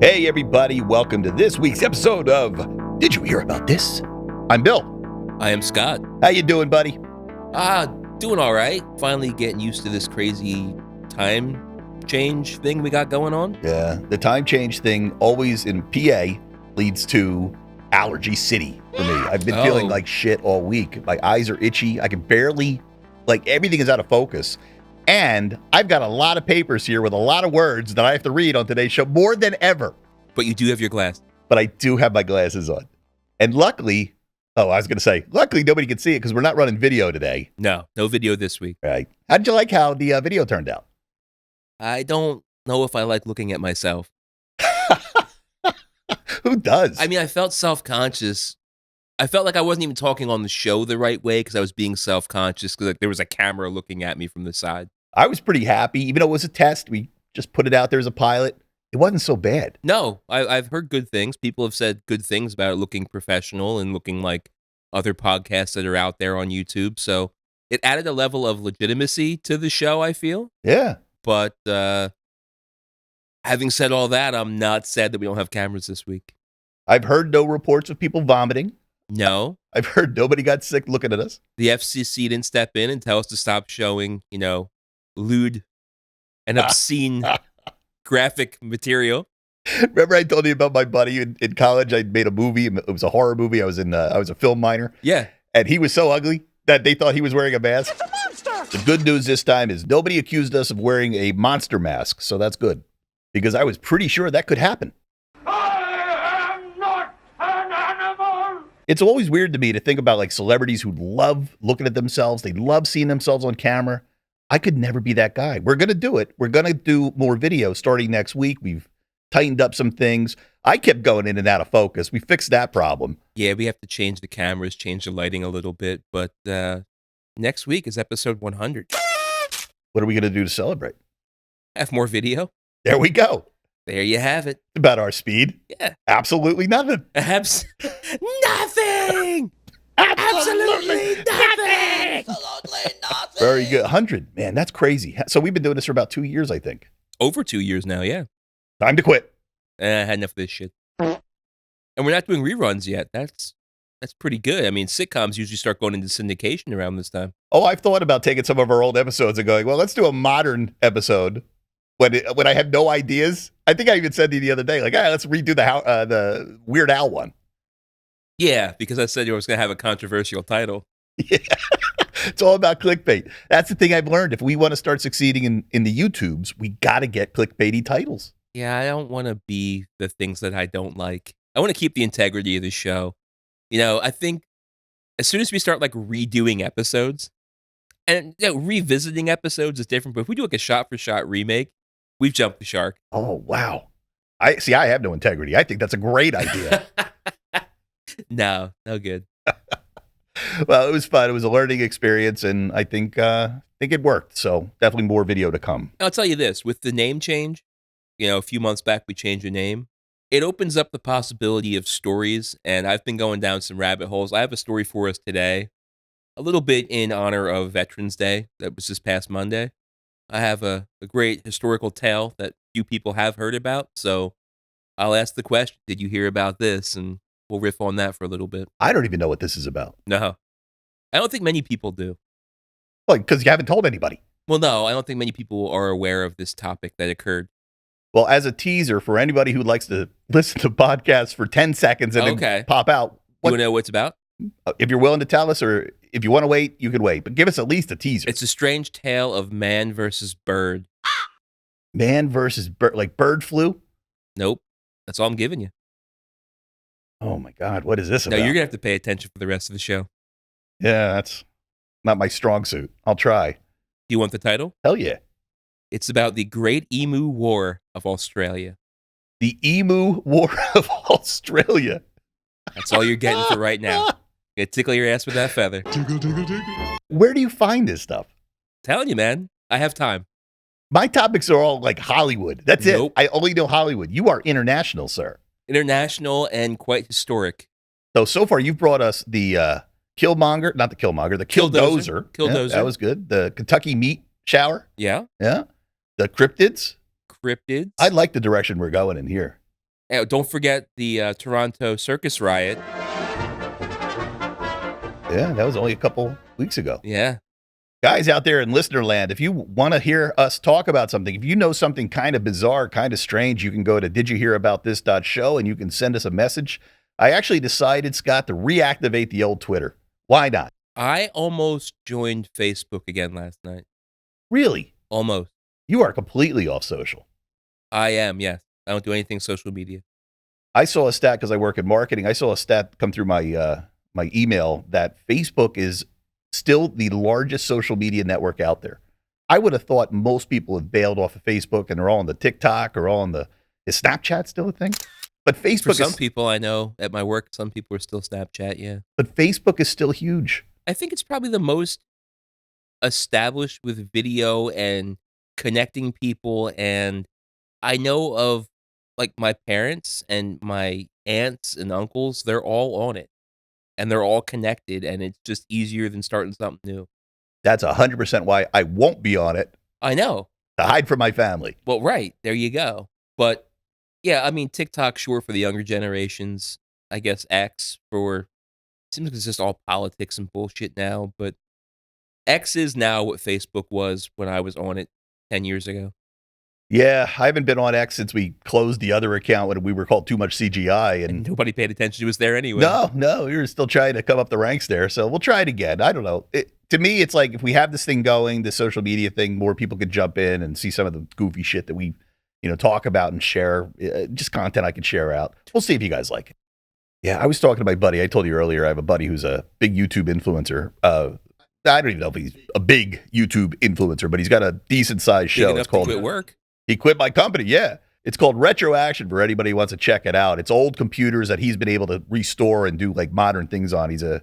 Hey everybody, welcome to this week's episode of Did You Hear About This? I'm Bill. I am Scott. How you doing, buddy? Doing all right. Finally getting used to this crazy time change thing we got going on. Yeah, the time change thing always in PA leads to allergy city for me. I've been feeling like shit all week. My eyes are itchy. I can barely, everything is out of focus. And I've got a lot of papers here with a lot of words that I have to read on today's show, more than ever. But you do have your glass. But I do have my glasses on. And luckily, luckily nobody can see it because we're not running video today. No video this week. Right. How did you like how the video turned out? I don't know if I like looking at myself. Who does? I mean, I felt self-conscious. I felt like I wasn't even talking on the show the right way because I was being self-conscious because there was a camera looking at me from the side. I was pretty happy. Even though it was a test, we just put it out there as a pilot. It wasn't so bad. No, I've heard good things. People have said good things about it looking professional and looking like other podcasts that are out there on YouTube. So it added a level of legitimacy to the show, I feel. Yeah. But having said all that, I'm not sad that we don't have cameras this week. I've heard no reports of people vomiting. No. I've heard nobody got sick looking at us. The FCC didn't step in and tell us to stop showing, lewd and obscene graphic material. Remember I told you about my buddy in college? I made a movie. It was a horror movie. I was a film minor. Yeah. And he was so ugly that they thought he was wearing a mask. It's a monster! The good news this time is nobody accused us of wearing a monster mask. So that's good. Because I was pretty sure that could happen. I am not an animal! It's always weird to me to think about celebrities who love looking at themselves. They love seeing themselves on camera. I could never be that guy. We're going to do it. We're going to do more videos starting next week. We've tightened up some things. I kept going in and out of focus. We fixed that problem. Yeah, we have to change the cameras, change the lighting a little bit. But next week is episode 100. What are we going to do to celebrate? Have more video. There we go. There you have it. About our speed. Yeah. Absolutely nothing. Nothing. Absolutely nothing. Absolutely nothing. Very good. 100. Man, that's crazy. So we've been doing this for about 2 years, I think. Over 2 years now, yeah. Time to quit. I had enough of this shit. And we're not doing reruns yet. That's pretty good. I mean, sitcoms usually start going into syndication around this time. Oh, I've thought about taking some of our old episodes and going, well, let's do a modern episode. When I have no ideas, I think I even said to you the other day, let's redo the Weird Al one. Yeah, because I said you was going to have a controversial title. Yeah, it's all about clickbait. That's the thing I've learned. If we want to start succeeding in the YouTubes, we got to get clickbaity titles. Yeah, I don't want to be the things that I don't like. I want to keep the integrity of the show. I think as soon as we start redoing episodes, and revisiting episodes is different, but if we do a shot-for-shot remake, we've jumped the shark. Oh, wow. I have no integrity. I think that's a great idea. No good. Well, it was fun. It was a learning experience, and I think it worked. So definitely more video to come. I'll tell you this, with the name change, a few months back we changed the name. It opens up the possibility of stories, and I've been going down some rabbit holes. I have a story for us today, a little bit in honor of Veterans Day that was this past Monday. I have a great historical tale that few people have heard about, so I'll ask the question, did you hear about this? And we'll riff on that for a little bit. I don't even know what this is about. No. I don't think many people do. Well, because you haven't told anybody. Well, no, I don't think many people are aware of this topic that occurred. Well, as a teaser for anybody who likes to listen to podcasts for 10 seconds and then pop out. You want to know what it's about? If you're willing to tell us, or if you want to wait, you can wait. But give us at least a teaser. It's a strange tale of man versus bird. Man versus bird, like bird flu? Nope. That's all I'm giving you. Oh, my God. What is this about? No, you're going to have to pay attention for the rest of the show. Yeah, that's not my strong suit. I'll try. Do you want the title? Hell yeah. It's about the Great Emu War of Australia. The Emu War of Australia. That's all you're getting for right now. Gonna tickle your ass with that feather. Tickle, tickle, tickle. Where do you find this stuff? Telling you, man. I have time. My topics are all Hollywood. That's Nope. it. I only know Hollywood. You are international, sir. International and quite historic. So far you've brought us the Killmonger, not the Killmonger, the Killdozer. Killdozer. Yeah, that was good. The Kentucky meat shower. Yeah. Yeah. The cryptids. Cryptids. I like the direction we're going in here. Don't forget the Toronto circus riot. Yeah, that was only a couple weeks ago. Yeah. Guys out there in listener land, if you want to hear us talk about something, if you know something kind of bizarre, kind of strange, you can go to didyouhearaboutthis.show and you can send us a message. I actually decided, Scott, to reactivate the old Twitter. Why not? I almost joined Facebook again last night. Really? Almost. You are completely off social. I am, yes. I don't do anything social media. I saw a stat because I work in marketing. I saw a stat come through my my email that Facebook is still the largest social media network out there. I would have thought most people have bailed off of Facebook and they're all on the TikTok or all on the. Is Snapchat still a thing? But Facebook For some people I know at my work, some people are still Snapchat, yeah. But Facebook is still huge. I think it's probably the most established with video and connecting people. And I know of like my parents and my aunts and uncles, they're all on it. And they're all connected, and it's just easier than starting something new. That's 100% why I won't be on it. I know. To hide from my family. Well, right. There you go. But, yeah, I mean, TikTok's short for the younger generations. I guess X for, seems like it's just all politics and bullshit now. But X is now what Facebook was when I was on it 10 years ago. Yeah, I haven't been on X since we closed the other account when we were called Too Much CGI. And nobody paid attention to us there anyway. No, we were still trying to come up the ranks there. So we'll try it again. I don't know. To me, it's like if we have this thing going, the social media thing, more people could jump in and see some of the goofy shit that we, talk about and share. Just content I could share out. We'll see if you guys like it. Yeah, I was talking to my buddy. I told you earlier, I have a buddy who's a big YouTube influencer. I don't even know if he's a big YouTube influencer, but he's got a decent sized show. It's called Work. He quit my company, yeah. It's called Retroaction for anybody who wants to check it out. It's old computers that he's been able to restore and do like modern things on. He's a,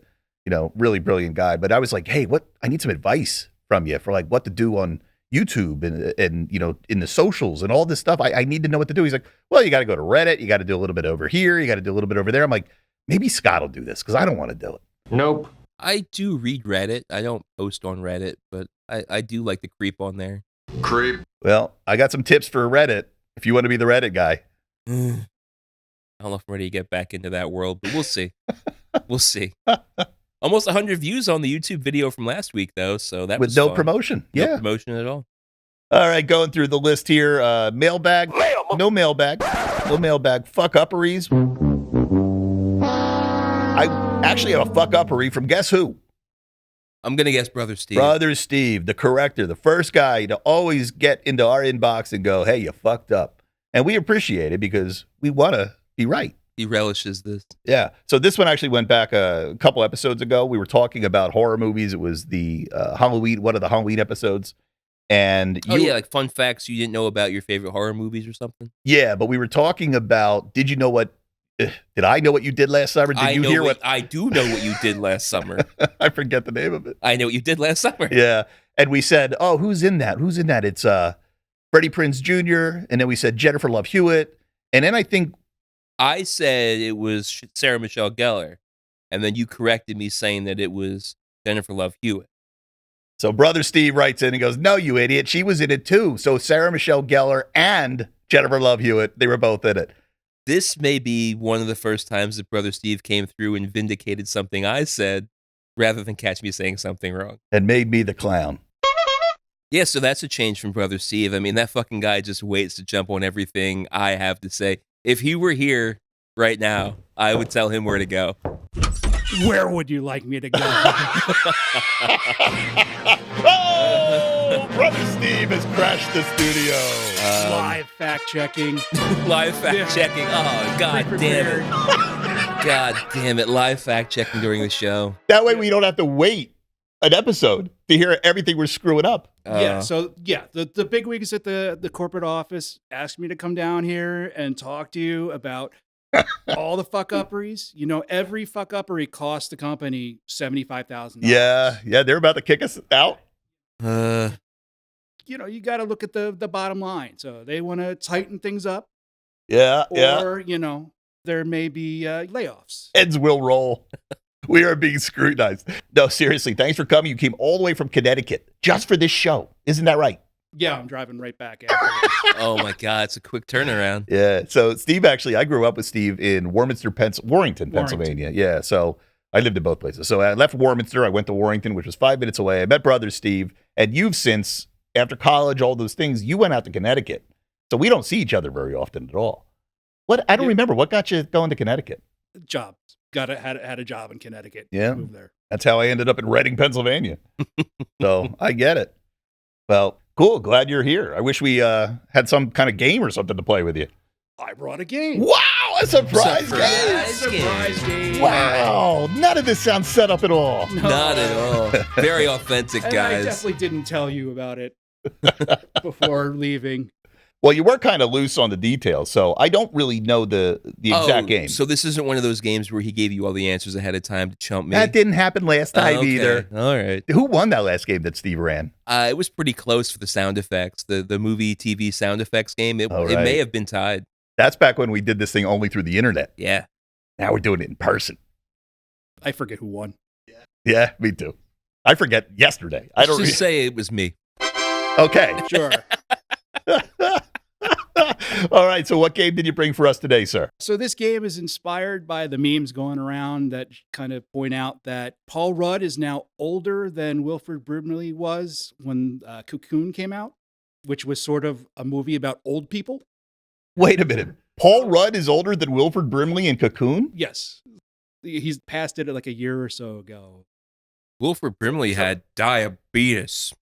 really brilliant guy. But I was like, hey, I need some advice from you for like what to do on YouTube and in the socials and all this stuff. I need to know what to do. He's like, well, you got to go to Reddit. You got to do a little bit over here. You got to do a little bit over there. I'm like, maybe Scott will do this because I don't want to do it. Nope. I do read Reddit. I don't post on Reddit, but I do like to creep on there. Creep. Well, I got some tips for Reddit if you want to be the Reddit guy. I don't know if I'm ready to get back into that world, but we'll see. We'll see. Almost 100 views on the YouTube video from last week, though, so that was no fun. Promotion. No Yeah. promotion at all. All right, going through the list here. Mailbag. No mailbag. No mailbag. Fuck-upperies. I actually have a fuck-uppery from guess who? I'm going to guess Brother Steve. Brother Steve, the corrector, the first guy to always get into our inbox and go, hey, you fucked up. And we appreciate it because we want to be right. He relishes this. Yeah. So this one actually went back a couple episodes ago. We were talking about horror movies. It was the Halloween, one of the Halloween episodes. And like fun facts you didn't know about your favorite horror movies or something? Yeah, but we were talking about, did I know what you did last summer? Did you hear what? I do know what you did last summer. I forget the name of it. I know what you did last summer. Yeah. And we said, oh, who's in that? Who's in that? It's Freddie Prinze Jr. And then we said Jennifer Love Hewitt. And then I said it was Sarah Michelle Gellar. And then you corrected me saying that it was Jennifer Love Hewitt. So Brother Steve writes in and goes, no, you idiot. She was in it too. So Sarah Michelle Gellar and Jennifer Love Hewitt, they were both in it. This may be one of the first times that Brother Steve came through and vindicated something I said rather than catch me saying something wrong. And made me the clown. Yeah, so that's a change from Brother Steve. I mean, that fucking guy just waits to jump on everything I have to say. If he were here right now, I would tell him where to go. Where would you like me to go? Oh, Brother Steve has crashed the studio. Live fact checking. Live fact checking. Oh, God damn it. God damn it. Live fact checking during the show. That way we don't have to wait an episode to hear everything we're screwing up. The big wigs at the corporate office asked me to come down here and talk to you about all the fuck-upperies. Every fuck-uppery cost the company $75,000. Yeah, they're about to kick us out. You got to look at the bottom line. So they want to tighten things up. Or, there may be layoffs. Heads will roll. We are being scrutinized. No, seriously, thanks for coming. You came all the way from Connecticut just for this show. Isn't that right? Yeah, I'm driving right back after. Oh my God, it's a quick turnaround. Yeah. So Steve, actually, I grew up with Steve in Warrington, Pennsylvania. Yeah. So I lived in both places. So I left Warminster. I went to Warrington, which was 5 minutes away. I met brother Steve, and you've since, after college, all those things, you went out to Connecticut. So we don't see each other very often at all. I don't remember. What got you going to Connecticut? Jobs. Had a job in Connecticut. Yeah. Moved there. That's how I ended up in Reading, Pennsylvania. So I get it. Well, cool. Glad you're here. I wish we had some kind of game or something to play with you. I brought a game. Wow, a surprise game. Surprise game. Wow, none of this sounds set up at all. No. Not at all. Very authentic, And guys. I definitely didn't tell you about it before leaving. Well, you were kind of loose on the details, so I don't really know the exact game. So this isn't one of those games where he gave you all the answers ahead of time to chump me? That didn't happen last time Okay. either. All right. Who won that last game that Steve ran? It was pretty close for the sound effects, the movie TV sound effects game. It All may right. have been tied. That's back when we did this thing only through the internet. Yeah. Now we're doing it in person. I forget who won. Yeah, me too. I forget yesterday. I Let's don't just say it was me. Okay. Sure. All right. So what game did you bring for us today, sir? So this game is inspired by the memes going around that kind of point out that Paul Rudd is now older than Wilford Brimley was when Cocoon came out, which was sort of a movie about old people. Wait a minute. Paul Rudd is older than Wilford Brimley in Cocoon? Yes. He's passed it like a year or so ago. Wilford Brimley had diabetes.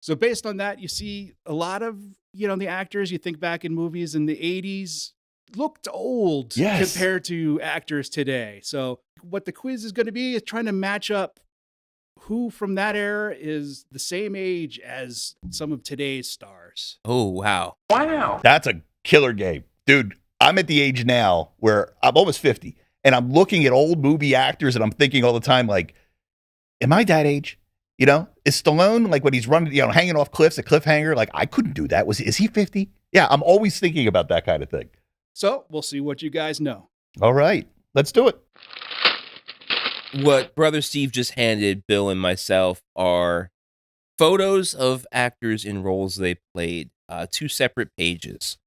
So based on that, you see a lot of, the actors you think back in movies in the 80s looked old Yes. compared to actors today. So what the quiz is going to be is trying to match up who from that era is the same age as some of today's stars. Oh, wow. That's a killer game. Dude, I'm at the age now where I'm almost 50, and I'm looking at old movie actors, and I'm thinking all the time, like, am I that age? Is Stallone, like when he's running, hanging off cliffs, a cliffhanger, like I couldn't do that. Is he 50? Yeah, I'm always thinking about that kind of thing. So we'll see what you guys know. All right, let's do it. What Brother Steve just handed Bill and myself are photos of actors in roles they played, 2 separate pages.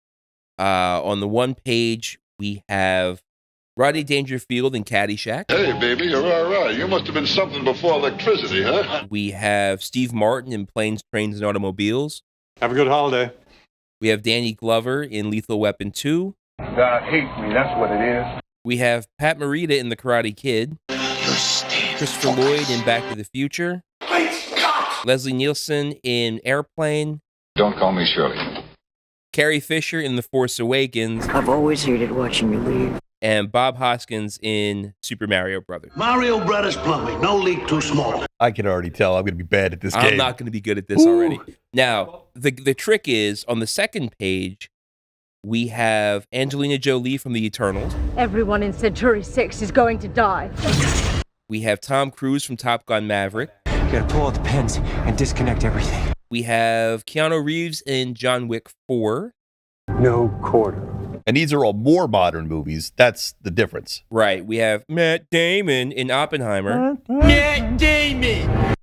On the one page, we have Rodney Dangerfield in Caddyshack. Hey, baby, you're all right. You must have been something before electricity, huh? We have Steve Martin in Planes, Trains, and Automobiles. Have a good holiday. We have Danny Glover in Lethal Weapon 2. God hates me, that's what it is. We have Pat Morita in The Karate Kid. Christopher Lloyd in Back to the Future. Leslie Nielsen in Airplane. Don't call me Shirley. Carrie Fisher in The Force Awakens. I've always hated watching you leave. And Bob Hoskins in Super Mario Brothers. Mario Brothers Plumbing, no leak too small. I can already tell I'm going to be bad at this game. I'm not going to be good at this already. Now, the trick is, on the second page, we have Angelina Jolie from The Eternals. Everyone in Centauri 6 is going to die. We have Tom Cruise from Top Gun Maverick. You gotta pull out the pins and disconnect everything. We have Keanu Reeves in John Wick 4. No quarter. And these are all more modern movies. That's the difference. Right. We have Matt Damon in Oppenheimer. Matt Damon!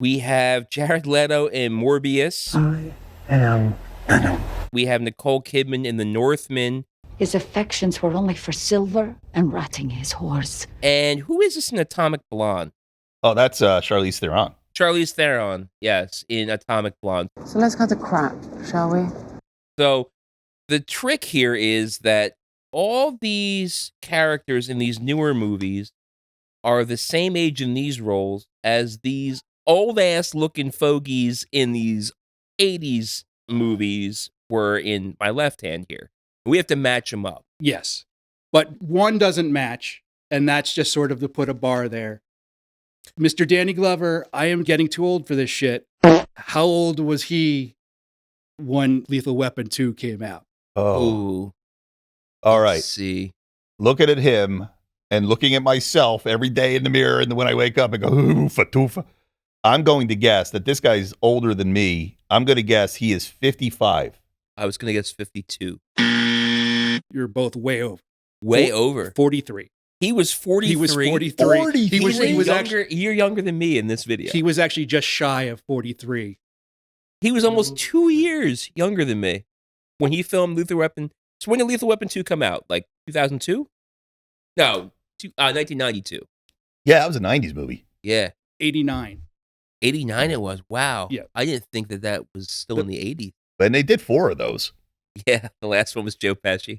We have Jared Leto in Morbius. I am Venom. We have Nicole Kidman in The Northman. His affections were only for silver and ratting his horse. And who is this in Atomic Blonde? Oh, that's Charlize Theron. Charlize Theron, yes, in Atomic Blonde. So let's cut the crap, shall we? So the trick here is that all these characters in these newer movies are the same age in these roles as these old-ass looking fogies in these 80s movies were in my left hand here. We have to match them up. Yes. But one doesn't match, and that's just sort of to put a bar there. Mr. Danny Glover, I am getting too old for this shit. How old was he when Lethal Weapon 2 came out? Oh. Ooh. All Let's right. see. Looking at him and looking at myself every day in the mirror, and when I wake up, I go, oofa toofa. I'm going to guess that this guy's older than me. I'm going to guess he is 55. I was going to guess 52. You're both way over. Way over. 43. He was 43. He was 43. He was He's younger, younger, you're younger than me in this video. he was actually just shy of 43. He was almost 2 years younger than me when he filmed Lethal Weapon. So when did Lethal Weapon 2 come out? Like 2002? No, 1992. Yeah, that was a 90s movie. Yeah. 89. 89 it was. Wow. Yeah. I didn't think that was still in the 80s. And they did 4 of those. Yeah, the last one was Joe Pesci.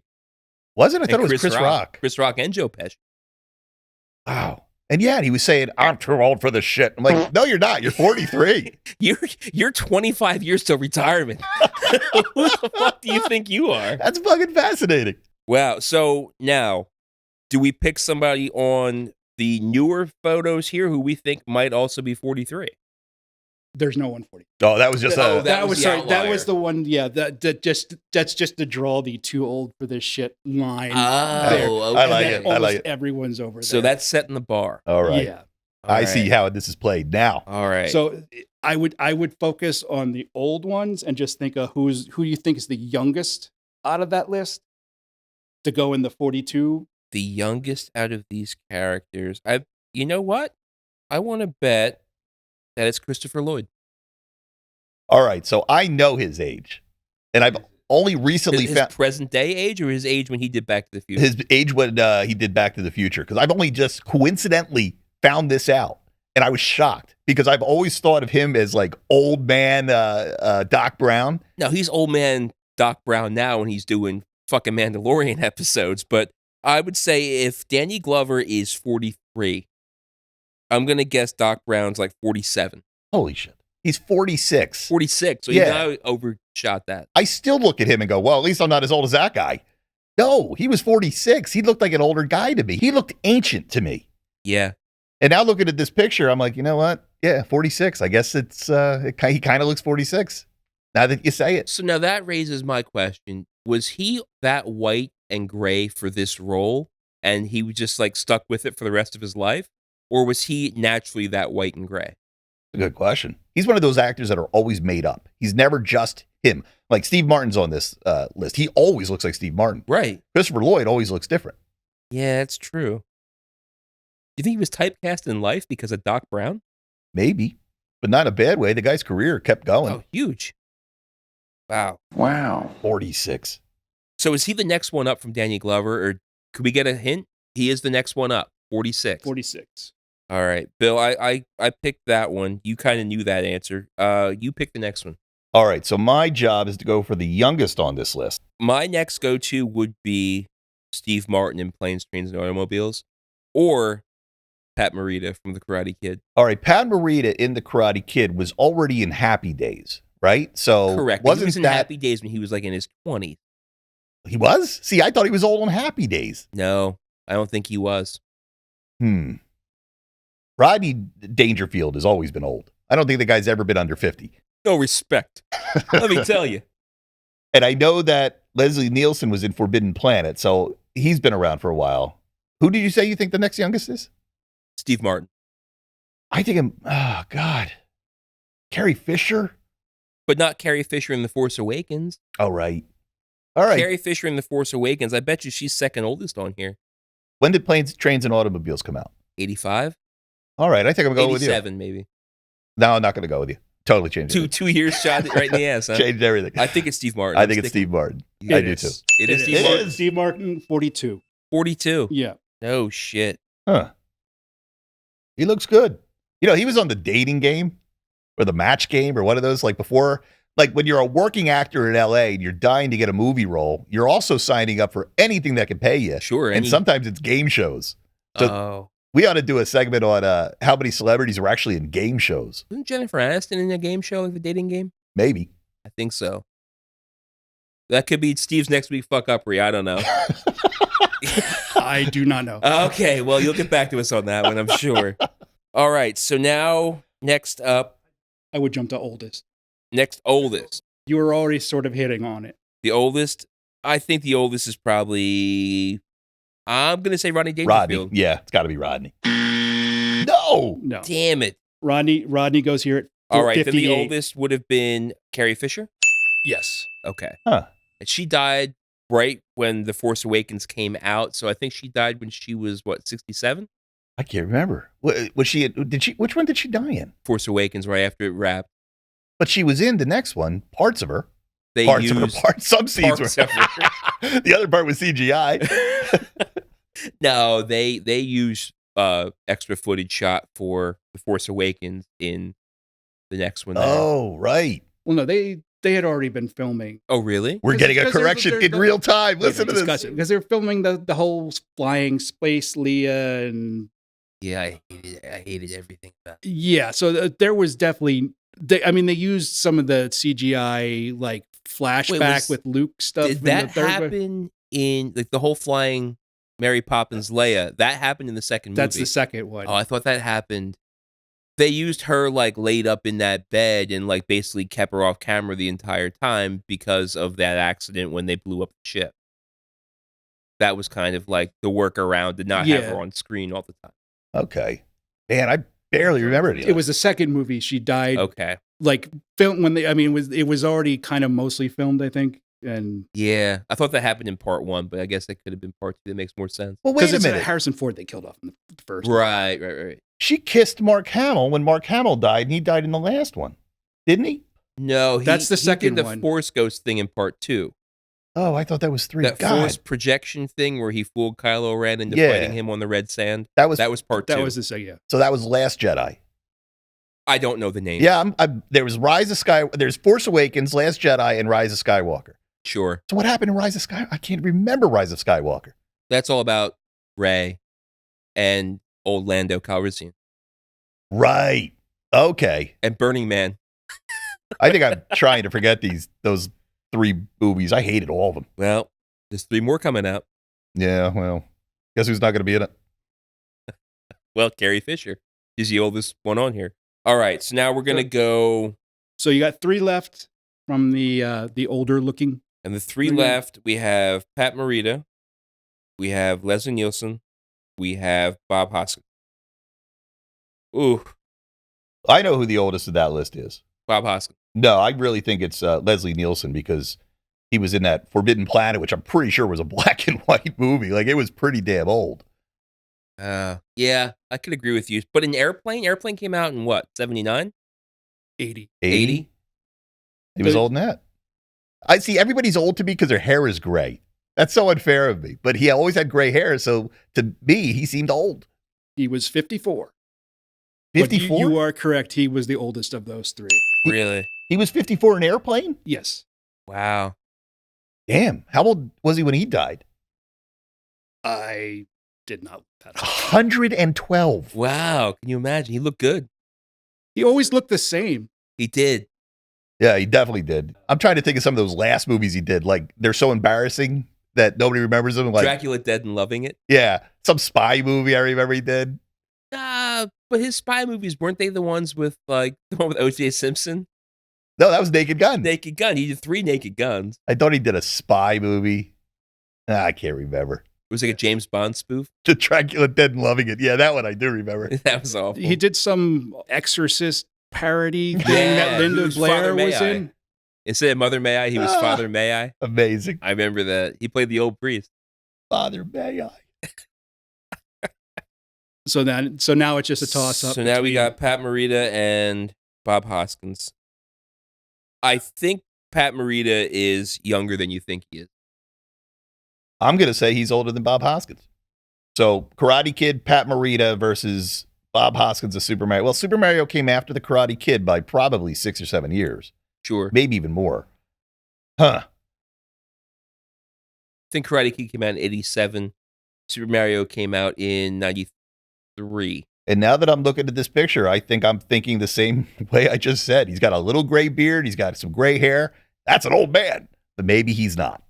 Was it? I thought it was Chris Rock. Chris Rock and Joe Pesci. Wow. And yeah, he was saying, I'm too old for this shit. I'm like, no, you're not. You're 43. You're 25 years till retirement. Who the fuck do you think you are? That's fucking fascinating. Wow. So now, do we pick somebody on the newer photos here who we think might also be 43? There's no 140. Oh, that was just that was the one. Yeah, that's just to draw the too old for this shit line. Oh, okay. I like it. I like it. Everyone's over there. So that's setting the bar. All right. Yeah. I see how this is played now. All right. So I would focus on the old ones and just think of who you think is the youngest out of that list to go in the 42. The youngest out of these characters. You know what? I want to bet that it's Christopher Lloyd. All right. So I know his age. And I've only recently his found present day age or his age when he did Back to the Future? his age when he did Back to the Future. Because I've only just coincidentally found this out. And I was shocked because I've always thought of him as like old man Doc Brown. No, he's old man Doc Brown now when he's doing fucking Mandalorian episodes. But I would say if Danny Glover is 43, I'm going to guess Doc Brown's like 47. Holy shit. He's 46. 46. So Yeah. you overshot that. I still look at him and go, well, at least I'm not as old as that guy. No, he was 46. He looked like an older guy to me. He looked ancient to me. Yeah. And now looking at this picture, I'm like, you know what? Yeah, 46. I guess it's he kind of looks 46. Now that you say it. So now that raises my question. Was he that white and gray for this role and he was just like stuck with it for the rest of his life? Or was he naturally that white and gray? Good question. He's one of those actors that are always made up. He's never just him. Like Steve Martin's on this list. He always looks like Steve Martin. Right. Christopher Lloyd always looks different. Yeah, that's true. Do you think he was typecast in life because of Doc Brown? Maybe, but not in a bad way. The guy's career kept going. Oh, huge. Wow. 46. So is he the next one up from Danny Glover, or could we get a hint? He is the next one up, 46. 46. All right, Bill, I picked that one. You kind of knew that answer. You pick the next one. All right, so my job is to go for the youngest on this list. My next go-to would be Steve Martin in Planes, Trains, and Automobiles, or Pat Morita from The Karate Kid. All right, Pat Morita in The Karate Kid was already in Happy Days, right? So correct. Wasn't he was in that Happy Days when he was like in his 20s. He was? See, I thought he was old on Happy Days. No, I don't think he was. Rodney Dangerfield has always been old. I don't think the guy's ever been under 50. No respect. Let me tell you. And I know that Leslie Nielsen was in Forbidden Planet, so he's been around for a while. Who did you say you think the next youngest is? Steve Martin. I think him, oh, God. Carrie Fisher? But not Carrie Fisher in The Force Awakens. Oh, right. All right. Carrie Fisher in The Force Awakens, I bet you she's second oldest on here. When did Planes, Trains, and Automobiles come out? 85? All right, I think I'm going with you. 87, maybe. No, I'm not going to go with you. Totally changed it. 2 years shot it right in the ass, huh? Changed everything. I think it's Steve Martin. I think it's Steve Martin. I do too. It is Steve Martin. Steve Martin, 42. 42? Yeah. No shit. Huh. He looks good. You know, he was on The Dating Game or The Match Game or one of those, like before, like when you're a working actor in LA and you're dying to get a movie role, you're also signing up for anything that can pay you. Sure. And sometimes it's game shows. So Oh. we ought to do a segment on how many celebrities are actually in game shows. Isn't Jennifer Aniston in a game show like The Dating Game? Maybe. I think so. That could be Steve's next week fuck-uppery. I don't know. I do not know. Okay, well, you'll get back to us on that one, I'm sure. All right, so now, next up. I would jump to oldest. Next oldest. You were already sort of hitting on it. The oldest? I think the oldest is probably, I'm going to say Rodney Dangerfield. Rodney. Yeah, it's got to be Rodney. No. Damn it. Rodney goes here at All right, 58. then the oldest would have been Carrie Fisher? Yes. Okay. Huh. And she died right when The Force Awakens came out, so I think she died when she was, 67? I can't remember. Was she? Which one did she die in? Force Awakens, right after it wrapped. But she was in the next one, parts of her. They Parts of used her, some scenes parts were. of her. The other part was CGI. No, they used extra footage shot for The Force Awakens in the next one. There. Oh, right. Well, no, they had already been filming. Oh, really? We're getting a 'Cause they're- correction they're- in real time. Listen to this. Because they're filming the whole flying space Leia and Yeah, I hated everything about it. yeah. So there was definitely. They used some of the CGI like flashback with Luke stuff. Did in that the third one. happen in like the whole flying Mary Poppins Leia? That happened in the second movie. That's the second one. Oh, I thought that happened. They used her like laid up in that bed and like basically kept her off camera the entire time because of that accident when they blew up the ship. That was kind of like the workaround to not have her on screen all the time. Okay. Man, I barely remember it. It was the second movie. She died. Okay. Like film when they. I mean, it was already kind of mostly filmed. I think. And Yeah, I thought that happened in part one, but I guess that could have been part two. That makes more sense. Well, wait a it's minute. Harrison Ford they killed off in the first. Right. She kissed Mark Hamill when Mark Hamill died, and he died in the last one, didn't he? No, That's the second he did the one. Force Ghost thing in part two. Oh, I thought that was 3. That God, Force projection thing where he fooled Kylo Ren into Yeah. fighting him on the red sand. that was part two. That was the second. Yeah. so. That was Last Jedi. I don't know the name. Yeah, there was Rise of Sky. There's Force Awakens, Last Jedi, and Rise of Skywalker. Sure. So what happened in Rise of Skywalker? I can't remember Rise of Skywalker. That's all about Rey and old Lando Calrissian Right. Okay. and Burning Man. I think I'm trying to forget those 3 movies. I hated all of them. Well, there's 3 more coming out. Yeah. Well, guess who's not going to be in it? Well, Carrie Fisher is the oldest one on here. All right, so now we're gonna go, So you got 3 left from the older looking. and the 3 Okay. left we have Pat Morita, we have Leslie Nielsen, we have Bob Hoskins. Ooh, I know who the oldest of that list is. Bob Hoskins. No, I really think it's Leslie Nielsen because he was in that Forbidden Planet, which I'm pretty sure was a black and white movie. Like, it was pretty damn old. Yeah, I could agree with you. But in Airplane came out in what, 79? 80. 80? He was old in that. I see everybody's old to me because their hair is gray. That's so unfair of me. But he always had gray hair, so to me, he seemed old. He was 54. But 54? You are correct. He was the oldest of those 3. Really? He was 54 in Airplane? Yes. Wow. Damn. How old was he when he died? I did not look that up. 112. Wow, can you imagine? He looked good. He always looked the same. He did. Yeah, he definitely did. I'm trying to think of some of those last movies he did. Like, they're so embarrassing that nobody remembers them. Like, Dracula Dead and Loving It. yeah, some spy movie I remember he did. But his spy movies, weren't they the ones with, like, the one with O.J. Simpson? No, that was Naked Gun. Naked Gun. He did 3 Naked Guns. I thought he did a spy movie. I can't remember. It was like a James Bond spoof. The Dracula Dead and Loving It. Yeah, that one I do remember. That was awful. He did some Exorcist parody thing Yeah, that he Linda was Blair Father May was I. in. Instead of Mother May I, he was Father May I. Amazing. I remember that. He played the old priest. Father May I. So now it's just a toss up. So now we got Pat Morita and Bob Hoskins. I think Pat Morita is younger than you think he is. I'm going to say he's older than Bob Hoskins. So Karate Kid, Pat Morita versus Bob Hoskins of Super Mario. Well, Super Mario came after the Karate Kid by probably 6 or 7 years. Sure. Maybe even more. Huh. I think Karate Kid came out in 87. Super Mario came out in 93. And now that I'm looking at this picture, I think I'm thinking the same way I just said. He's got a little gray beard. He's got some gray hair. That's an old man. But maybe he's not.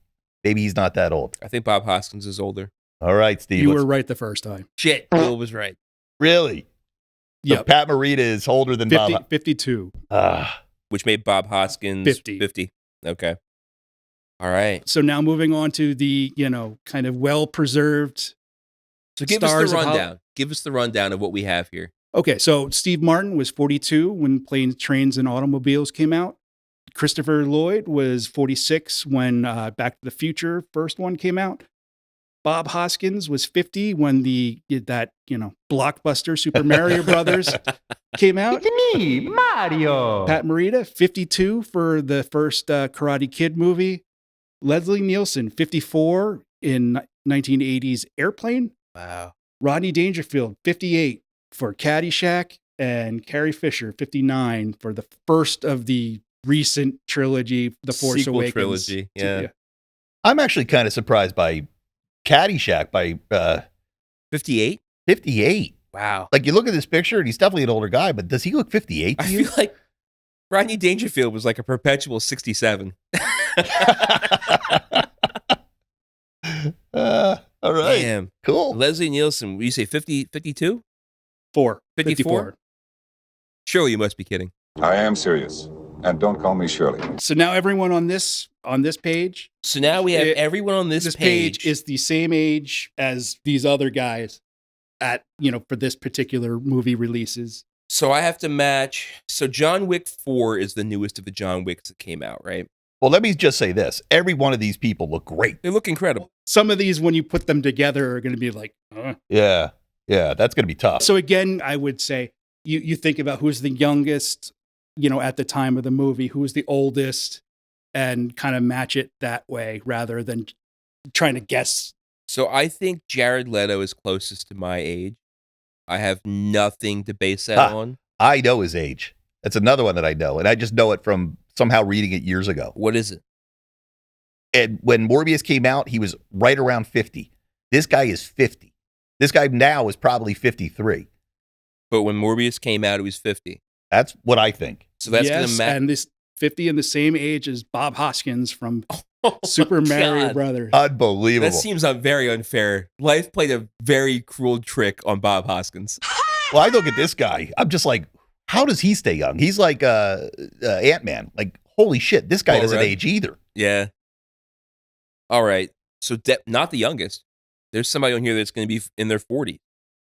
Maybe he's not that old. I think Bob Hoskins is older. All right, Steve. You were right the first time. Shit, Bill was right. Really? So Yep. Pat Morita is older than 50, Bob. 52. Which made Bob Hoskins 50. Okay. All right. So now moving on to the, kind of well-preserved So give us stars the of rundown. Give us the rundown of what we have here. Okay, so Steve Martin was 42 when Planes, Trains, and Automobiles came out. Christopher Lloyd was 46 when Back to the Future first one came out. Bob Hoskins was 50 when that blockbuster Super Mario Brothers came out. It's me, Mario. Pat Morita, 52 for the first Karate Kid movie. Leslie Nielsen, 54 in 1980's Airplane. Wow. Rodney Dangerfield, 58 for Caddyshack. And Carrie Fisher, 59 for the first of the recent trilogy, The Force Sequel Awakens. trilogy, yeah. I'm actually kind of surprised by Caddyshack by 58? 58. Wow. Like, you look at this picture, and he's definitely an older guy, but does he look 58 to I you? feel like Rodney Dangerfield was like a perpetual 67. All right. Damn. Cool. Leslie Nielsen, you say 50, 52? 54. Surely you must be kidding. I am serious. And don't call me Shirley. So now everyone on this page, So now we have everyone on this page is the same age as these other guys at, for this particular movie releases. So I have to match. So John Wick 4 is the newest of the John Wicks that came out, right? Well, let me just say this. Every one of these people look great. They look incredible. Some of these, when you put them together, are going to be like, Yeah. Yeah, that's going to be tough. So again, I would say you think about who's the youngest, at the time of the movie, who's the oldest, and kind of match it that way rather than trying to guess. So I think Jared Leto is closest to my age. I have nothing to base that on. I know his age. That's another one that I know, and I just know it from somehow reading it years ago. What is it? And when Morbius came out, he was right around 50. This guy is 50. This guy now is probably 53. But when Morbius came out, he was 50. That's what I think. So that's going to match. And this 50 in the same age as Bob Hoskins from Super Mario Brothers. Unbelievable. That seems very unfair. Life played a very cruel trick on Bob Hoskins. Well, I look at this guy. I'm just like, how does he stay young? He's like Ant-Man. Like, holy shit, this guy doesn't age either. Yeah. All right. So not the youngest. There's somebody on here that's going to be in their 40s,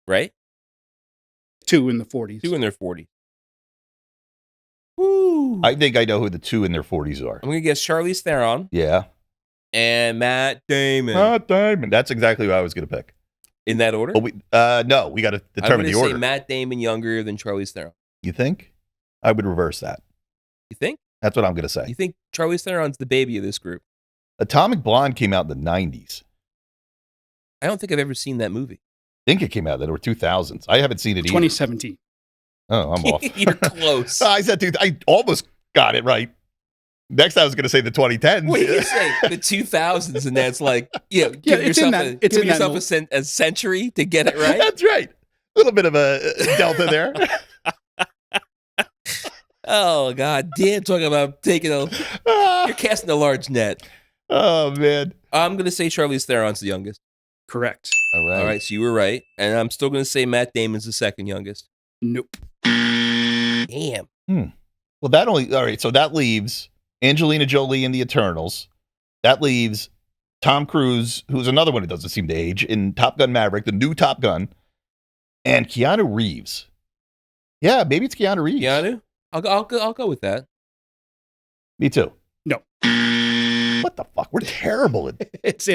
right? 2 in the 40s. 2 in their 40s. Woo. I think I know who the 2 in their 40s are. I'm going to guess Charlize Theron. Yeah. And Matt Damon. Matt Damon. That's exactly what I was going to pick. In that order? But no, we got to determine the order. I'm going to say Matt Damon younger than Charlize Theron. You think? I would reverse that. You think? That's what I'm going to say. You think Charlize Theron's the baby of this group? Atomic Blonde came out in the 90s. I don't think I've ever seen that movie. I think it came out in the 2000s. I haven't seen it either. 2017. Oh, I'm off. You're close. I said, dude, I almost got it right. Next, I was going to say the 2010s. Wait, you say the 2000s, and that's like, give yourself a century to get it right. That's right. A little bit of a delta there. Oh, God damn. Talking about you're casting a large net. Oh, man. I'm going to say Charlize Theron's the youngest. Correct. All right. All right, so you were right. And I'm still going to say Matt Damon's the second youngest. Nope. Damn. Well, all right, so that leaves Angelina Jolie in The Eternals. That leaves Tom Cruise, who's another one who doesn't seem to age, in Top Gun Maverick, the new Top Gun, and Keanu Reeves. Yeah, maybe it's Keanu Reeves. Keanu? I'll go with that. Me too. No. What the fuck? We're terrible at It's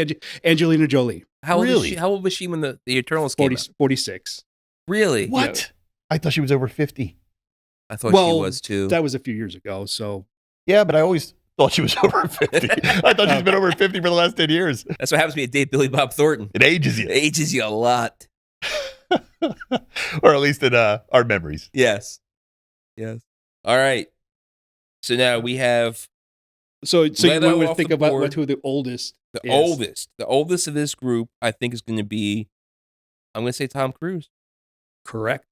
Angelina Jolie. How old was she when the Eternals came out? 46. Really? What? Yeah. I thought she was over 50. I thought she was too. That was a few years ago, so. Yeah, but I always thought she was over 50. I thought she's been over 50 for the last 10 years. That's what happens when you date Billy Bob Thornton. It ages you. It ages you a lot. Or at least in our memories. Yes. All right. So now we have. So you Leto would off think the about board. who the oldest The oldest of this group, I think, is going to be. I'm going to say Tom Cruise. Correct.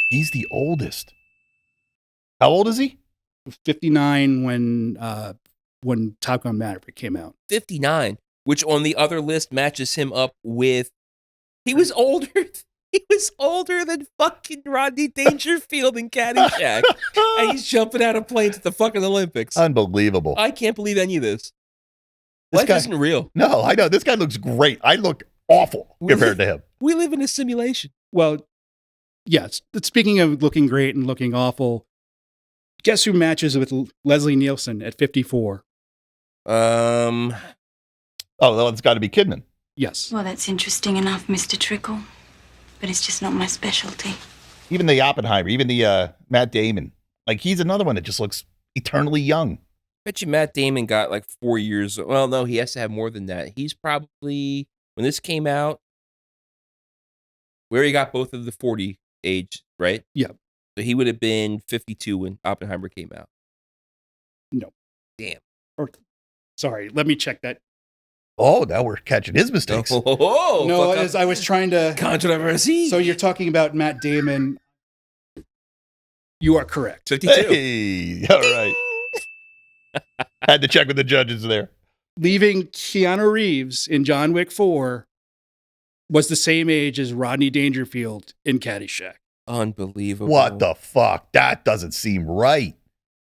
He's the oldest. How old is he? 59 when Top Gun Maverick came out. 59, which on the other list matches him up with. He was older. He was older than fucking Rodney Dangerfield in Caddyshack. And he's jumping out of planes at the fucking Olympics. Unbelievable. I can't believe any of this. This Life guy isn't real. No, I know. This guy looks great. I look awful compared to him. We live in a simulation. Well, yes. Speaking of looking great and looking awful, guess who matches with Leslie Nielsen at 54? Oh, well, it's got to be Kidman. Yes. Well, that's interesting enough, Mr. Trickle. But it's just not my specialty. Even the Oppenheimer, even the Matt Damon. Like, he's another one that just looks eternally young. Bet you Matt Damon got like 4 years. Well, no, he has to have more than that. He's probably, when this came out, we already got both of the 40 age, right? Yeah. So he would have been 52 when Oppenheimer came out. No. Damn. Or, sorry, let me check that. Oh, now we're catching his mistakes. Oh, no, as I was trying to... Controversy. So you're talking about Matt Damon. You are correct. 52. Hey, all right. Had to check with the judges there. Leaving Keanu Reeves in John Wick 4 was the same age as Rodney Dangerfield in Caddyshack. Unbelievable. What the fuck? That doesn't seem right.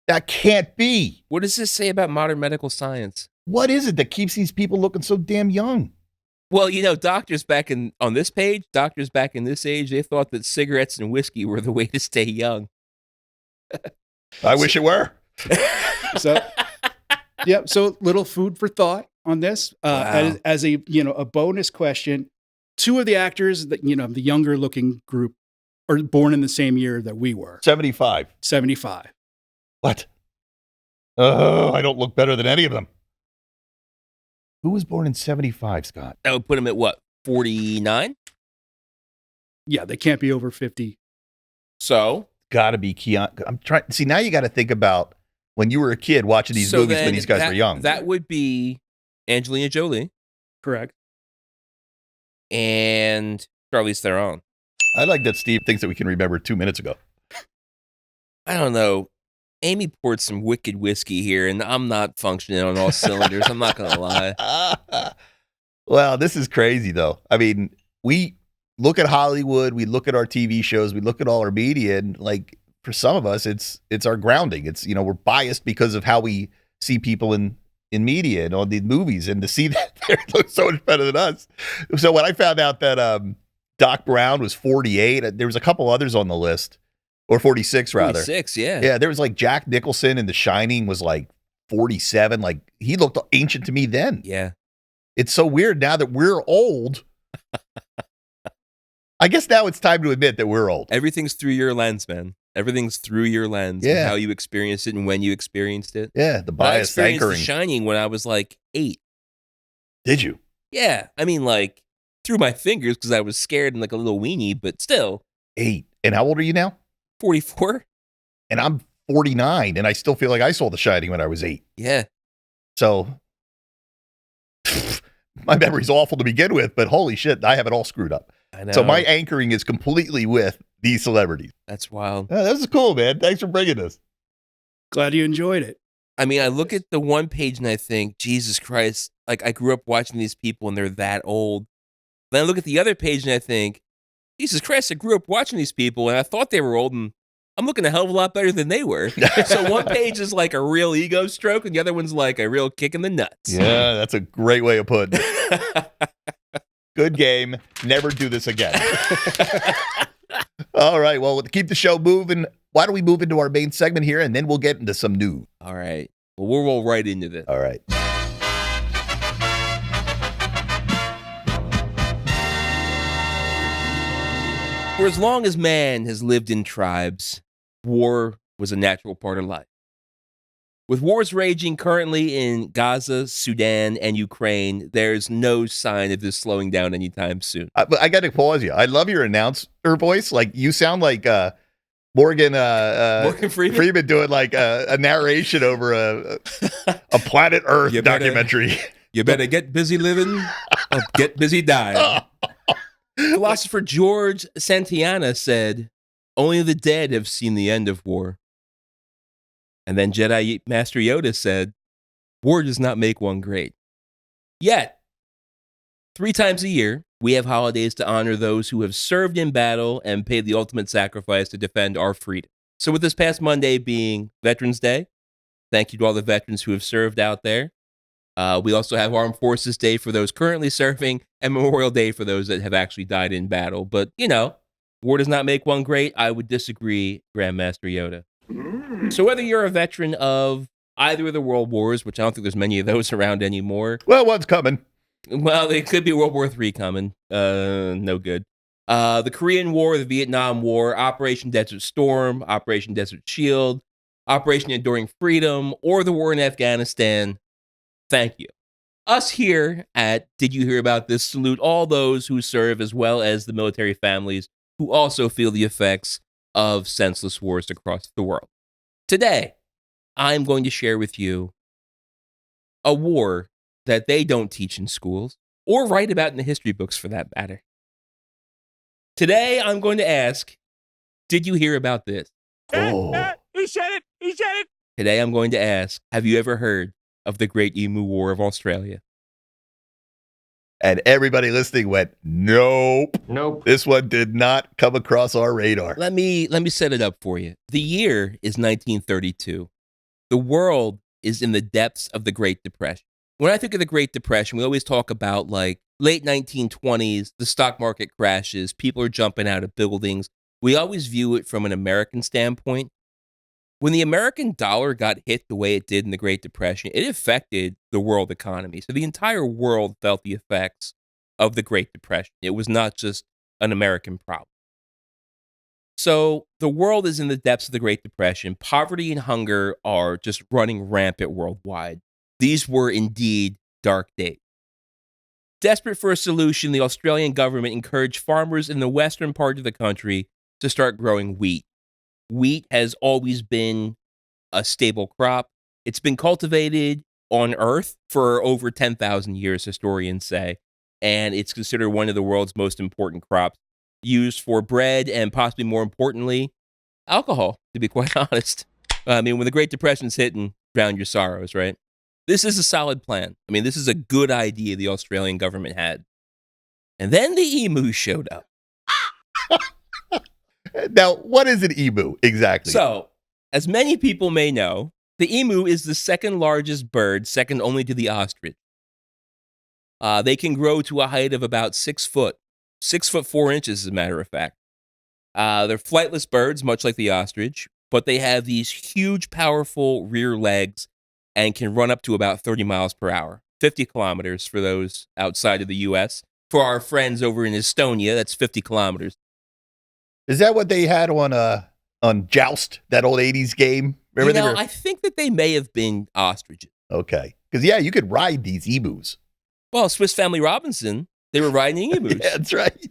That can't be. What does this say about modern medical science? What is it that keeps these people looking so damn young? Well, you know, doctors back in on this page, doctors back in this age, they thought that cigarettes and whiskey were the way to stay young. I wish it were. So, yeah. So, little food for thought on this. Wow. As a a bonus question, two of the actors that the younger looking group are born in the same year that we were. 75. 75. What? Oh, I don't look better than any of them. Who was born in 75, Scott? That would put him at what? 49? Yeah, they can't be over 50. So gotta be Keanu. I'm trying. See, now you got to think about when you were a kid watching these movies when these guys were young. That would be Angelina Jolie. Correct. And Charlize Theron. I like that Steve thinks that we can remember 2 minutes ago. I don't know. Amy poured some wicked whiskey here, and I'm not functioning on all cylinders. I'm not going to lie. Well, this is crazy, though. I mean, we look at Hollywood, we look at our TV shows, we look at all our media, and like for some of us, it's our grounding. It's we're biased because of how we see people in media and on these movies, and to see that they look so much better than us. So when I found out that Doc Brown was 48, there was a couple others on the list. Or 46, rather. 46, yeah. Yeah, there was like Jack Nicholson in The Shining was like 47. Like, he looked ancient to me then. Yeah. It's so weird now that we're old. I guess now it's time to admit that we're old. Everything's through your lens, man. Everything's through your lens. Yeah. And how you experienced it and when you experienced it. Yeah, the biased I anchoring. experienced The Shining when I was like 8. Did you? Yeah. I mean, like, through my fingers because I was scared and like a little weenie, but still. 8. And how old are you now? 44. And I'm 49, and I still feel like I saw The Shining when I was 8. Yeah. So, my memory's awful to begin with, but holy shit, I have it all screwed up. I know. So my anchoring is completely with these celebrities. That's wild. Yeah, this is cool, man. Thanks for bringing this. Glad you enjoyed it. I mean, I look at the one page and I think, Jesus Christ, like I grew up watching these people and they're that old. Then I look at the other page and I think, Jesus Christ, I grew up watching these people and I thought they were old and I'm looking a hell of a lot better than they were. So one page is like a real ego stroke and the other one's like a real kick in the nuts. Yeah, that's a great way of putting it. Good game. Never do this again. All right. Well, to keep the show moving, why don't we move into our main segment here and then we'll get into some news. All right. Well, we'll roll right into this. All right. For as long as man has lived in tribes, war was a natural part of life. With wars raging currently in Gaza, Sudan, and Ukraine, there's no sign of this slowing down anytime soon. I got to pause you. I love your announcer voice. Like, you sound like Morgan Freeman doing like a narration over a Planet Earth documentary. You better get busy living or get busy dying. Philosopher George Santayana said, "Only the dead have seen the end of war." And then Jedi Master Yoda said, "War does not make one great." Yet, 3 times a year, we have holidays to honor those who have served in battle and paid the ultimate sacrifice to defend our freedom. So with this past Monday being Veterans Day, thank you to all the veterans who have served out there. We also have Armed Forces Day for those currently serving and Memorial Day for those that have actually died in battle. But, war does not make one great. I would disagree, Grandmaster Yoda. So whether you're a veteran of either of the world wars, which I don't think there's many of those around anymore. Well, one's coming. Well, there could be World War III coming. No good. The Korean War, the Vietnam War, Operation Desert Storm, Operation Desert Shield, Operation Enduring Freedom, or the war in Afghanistan. Thank you. Us here at Did You Hear About This salute all those who serve, as well as the military families who also feel the effects of senseless wars across the world. Today, I'm going to share with you a war that they don't teach in schools or write about in the history books for that matter. Today, I'm going to ask, did you hear about this? Oh. He said it! He said it! Today, I'm going to ask, have you ever heard of the Great Emu War of Australia? And everybody listening went, nope. Nope. This one did not come across our radar. Let me set it up for you. The year is 1932. The world is in the depths of the Great Depression. When I think of the Great Depression, we always talk about like late 1920s, the stock market crashes, people are jumping out of buildings. We always view it from an American standpoint. When the American dollar got hit the way it did in the Great Depression, it affected the world economy. So the entire world felt the effects of the Great Depression. It was not just an American problem. So the world is in the depths of the Great Depression. Poverty and hunger are just running rampant worldwide. These were indeed dark days. Desperate for a solution, the Australian government encouraged farmers in the western part of the country to start growing wheat. Wheat has always been a stable crop. It's been cultivated on Earth for over 10,000 years, historians say, and it's considered one of the world's most important crops, used for bread and possibly more importantly, alcohol, to be quite honest. I mean, when the Great Depression's hitting, drown your sorrows, right? This is a solid plan. I mean, this is a good idea the Australian government had. And then the emu showed up. Now, what is an emu exactly? So, as many people may know, the emu is the second largest bird, second only to the ostrich. They can grow to a height of about 6 foot, 6 foot 4 inches, as a matter of fact. They're flightless birds, much like the ostrich, but they have these huge, powerful rear legs and can run up to about 30 miles per hour, 50 kilometers for those outside of the U.S. For our friends over in Estonia, that's 50 kilometers. Is that what they had on Joust, that old 80s game? Remember I think that they may have been ostriches. Okay. Because, yeah, you could ride these emus. Well, Swiss Family Robinson, they were riding emus. Yeah, that's right.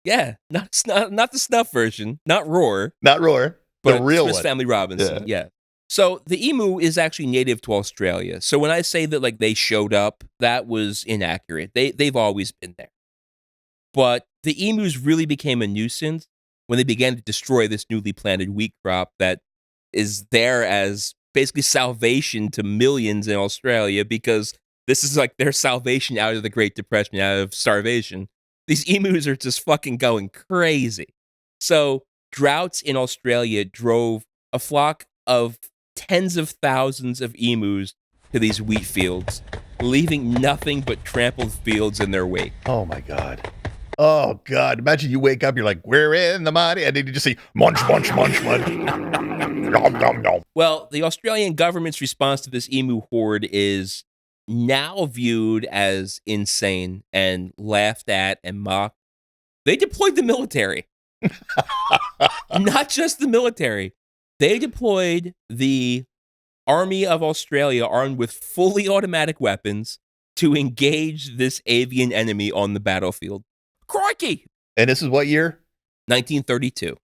Yeah, not the snuff version, not Roar. Not Roar, but the real Swiss one. Family Robinson, yeah. So the emu is actually native to Australia. So when I say that like they showed up, that was inaccurate. They've always been there. But the emus really became a nuisance when they began to destroy this newly planted wheat crop that is there as basically salvation to millions in Australia, because this is like their salvation out of the Great Depression, out of starvation. These emus are just fucking going crazy. So droughts in Australia drove a flock of tens of thousands of emus to these wheat fields, leaving nothing but trampled fields in their wake. Oh, my God. Oh, God. Imagine you wake up, you're like, we're in the money. And then you just see, munch, munch, munch, munch. Nom, nom, nom. Well, the Australian government's response to this emu horde is now viewed as insane and laughed at and mocked. They deployed the military. Not just the military. They deployed the Army of Australia armed with fully automatic weapons to engage this avian enemy on the battlefield. Crikey! And this is what year? 1932.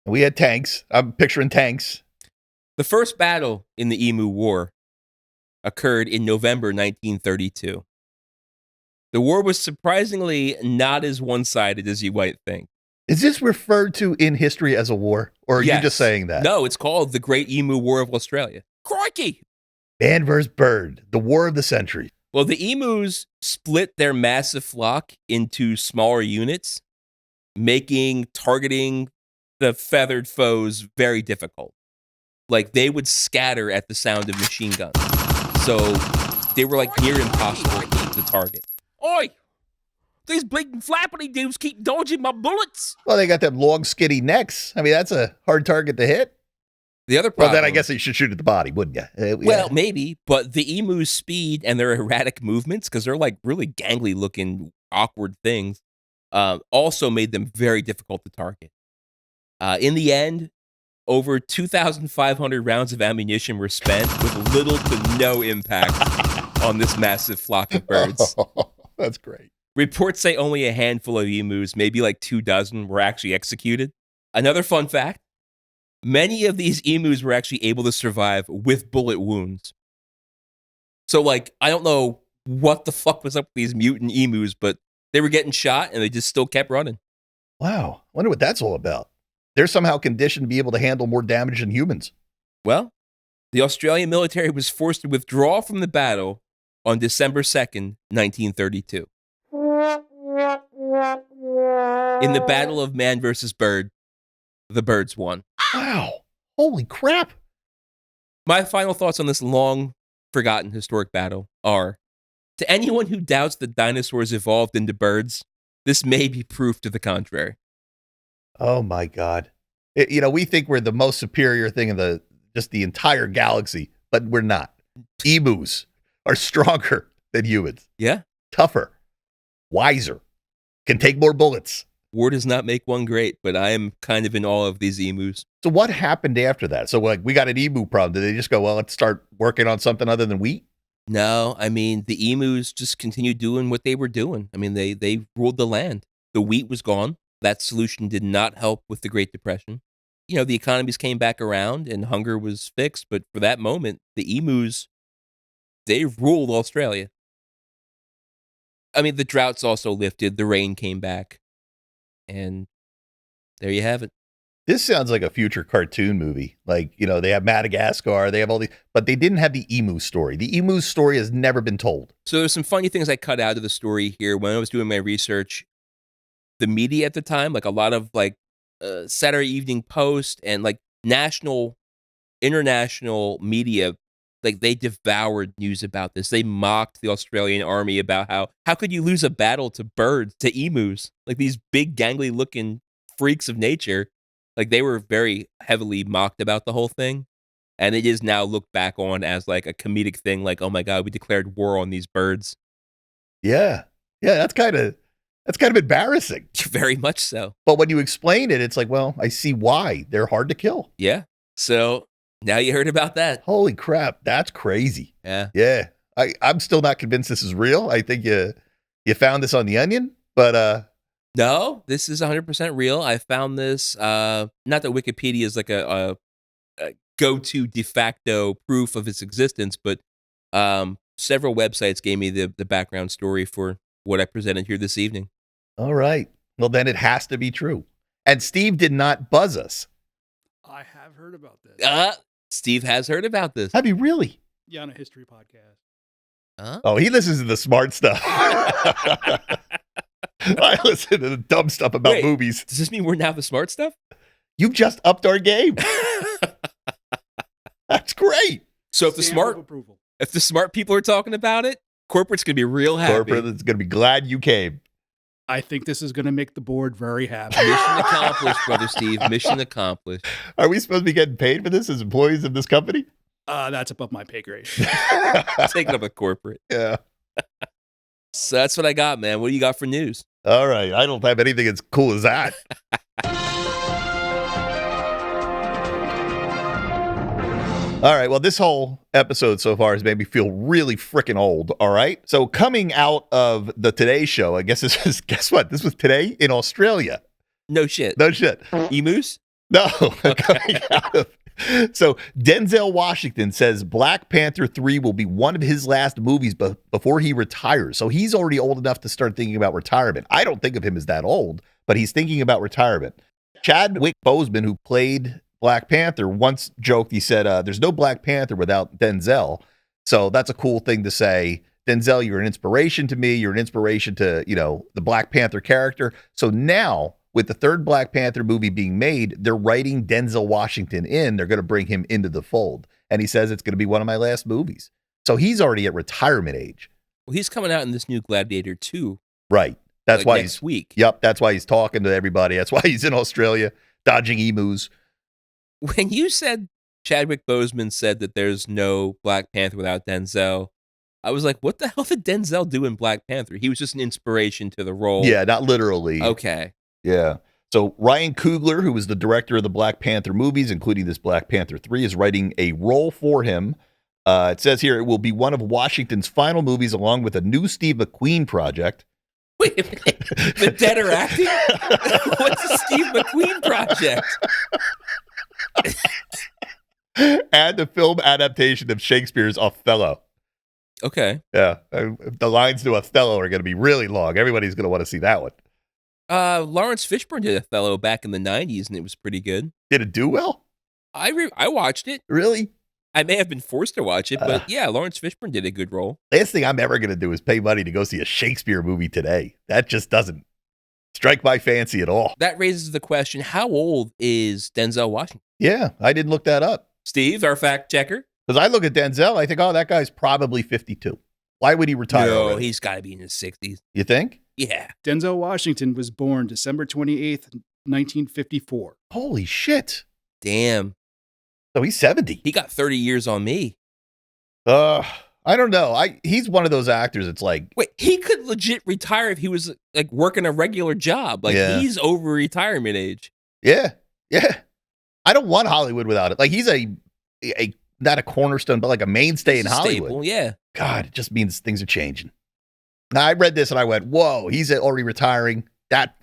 We had tanks. I'm picturing tanks. The first battle in the Emu War occurred in November 1932. The war was surprisingly not as one-sided as you might think. Is this referred to in history as a war? Or are you just saying that? No, it's called the Great Emu War of Australia. Crikey! Man versus bird, the war of the century. Well, the emus split their massive flock into smaller units, making targeting the feathered foes very difficult. Like, they would scatter at the sound of machine guns. So they were like near impossible to target. Oi! These bleeding flappity dudes keep dodging my bullets. Well, they got them long, skinny necks. I mean, that's a hard target to hit. The other problem, well, then I guess you should shoot at the body, wouldn't you? Well, maybe, but the emu's speed and their erratic movements, because they're like really gangly looking, awkward things, also made them very difficult to target. In the end, over 2,500 rounds of ammunition were spent with little to no impact on this massive flock of birds. That's great. Reports say only a handful of emus, maybe like 24, were actually executed. Another fun fact, many of these emus were actually able to survive with bullet wounds. So, like, I don't know what the fuck was up with these mutant emus, but they were getting shot and they just still kept running. Wow. I wonder what that's all about. They're somehow conditioned to be able to handle more damage than humans. Well, the Australian military was forced to withdraw from the battle on December 2nd, 1932. In the Battle of Man versus Bird, the birds won. Wow. Holy crap. My final thoughts on this long forgotten historic battle are, to anyone who doubts that dinosaurs evolved into birds, this may be proof to the contrary. Oh my God. We think we're the most superior thing in the entire galaxy, but we're not. Emus are stronger than humans. Yeah. Tougher, wiser, can take more bullets. War does not make one great, but I am kind of in awe of these emus. So what happened after that? So like we got an emu problem. Did they just go, well, let's start working on something other than wheat? No, I mean, the emus just continued doing what they were doing. I mean, they ruled the land. The wheat was gone. That solution did not help with the Great Depression. The economies came back around and hunger was fixed. But for that moment, the emus, they ruled Australia. I mean, the droughts also lifted. The rain came back. And there you have it. This sounds like a future cartoon movie. Like, they have Madagascar, they have all these, but they didn't have the emu story. The emu story has never been told. So there's some funny things I cut out of the story here. When I was doing my research, the media at the time, like a lot of Saturday Evening Post and like national, international media, like they devoured news about this. They mocked the Australian army about how could you lose a battle to birds, to emus, like these big gangly looking freaks of nature. Like they were very heavily mocked about the whole thing. And it is now looked back on as like a comedic thing. Like, oh my God, we declared war on these birds. Yeah. Yeah. That's kind of embarrassing. Very much so. But when you explain it, it's like, well, I see why they're hard to kill. Yeah. So now you heard about that. Holy crap. That's crazy. Yeah. Yeah. I'm still not convinced this is real. I think you found this on The Onion, but no, this is 100% real. I found this, not that Wikipedia is like a go-to de facto proof of its existence, but several websites gave me the background story for what I presented here this evening. All right. Well, then it has to be true. And Steve did not buzz us. I have heard about this. Steve has heard about this. Have you really? Yeah, on a history podcast. Oh, he listens to the smart stuff. I listen to the dumb stuff about movies. Does this mean we're now the smart stuff? You've just upped our game. That's great. So if the smart people are talking about it, corporate's going to be real happy. Corporate is going to be glad you came. I think this is going to make the board very happy. Mission accomplished, Brother Steve. Mission accomplished. Are we supposed to be getting paid for this as employees of this company? That's above my pay grade. Take it up with corporate. Yeah. So that's what I got, man. What do you got for news? All right. I don't have anything as cool as that. All right. Well, this whole episode so far has made me feel really freaking old. All right. So coming out of the Today Show, I guess this is, guess what? This was today in Australia. No shit. No shit. Emus? No. Okay. So Denzel Washington says Black Panther 3 will be one of his last movies before he retires. So he's already old enough to start thinking about retirement. I don't think of him as that old, but he's thinking about retirement. Chadwick Boseman, who played Black Panther, once joked, he said, there's no Black Panther without Denzel. So that's a cool thing to say. Denzel, you're an inspiration to me. You're an inspiration to, the Black Panther character. So now, with the third Black Panther movie being made, they're writing Denzel Washington in. They're going to bring him into the fold. And he says it's going to be one of my last movies. So he's already at retirement age. Well, he's coming out in this new Gladiator 2. Right. That's why next week. Yep. That's why he's talking to everybody. That's why he's in Australia, dodging emus. When you said Chadwick Boseman said that there's no Black Panther without Denzel, I was like, what the hell did Denzel do in Black Panther? He was just an inspiration to the role. Yeah, not literally. Okay. Yeah. So Ryan Coogler, who was the director of the Black Panther movies, including this Black Panther 3, is writing a role for him. It says here it will be one of Washington's final movies along with a new Steve McQueen project. Wait a minute. The dead are acting? What's the Steve McQueen project? And the film adaptation of Shakespeare's Othello. Okay. Yeah. The lines to Othello are going to be really long. Everybody's going to want to see that one. Lawrence Fishburne did Othello back in the 90s, and it was pretty good. Did it do well? I watched it. Really? I may have been forced to watch it, but yeah, Lawrence Fishburne did a good role. Last thing I'm ever going to do is pay money to go see a Shakespeare movie today. That just doesn't strike my fancy at all. That raises the question, how old is Denzel Washington? Yeah, I didn't look that up. Steve, our fact checker? Because I look at Denzel, I think, oh, that guy's probably 52. Why would he retire? No, already? he's got to be in his 60s. You think? Yeah. Denzel Washington was born December 28th, 1954. Holy shit. Damn. So he's 70. He got 30 years on me. I don't know. He's one of those actors. It's like, wait, he could legit retire if he was like working a regular job. Like he's over retirement age. Yeah. I don't want Hollywood without it. Like he's a not a cornerstone, but like a mainstay in Hollywood. Staple, yeah. God, it just means things are changing. Now I read this and I went, whoa, he's already retiring. That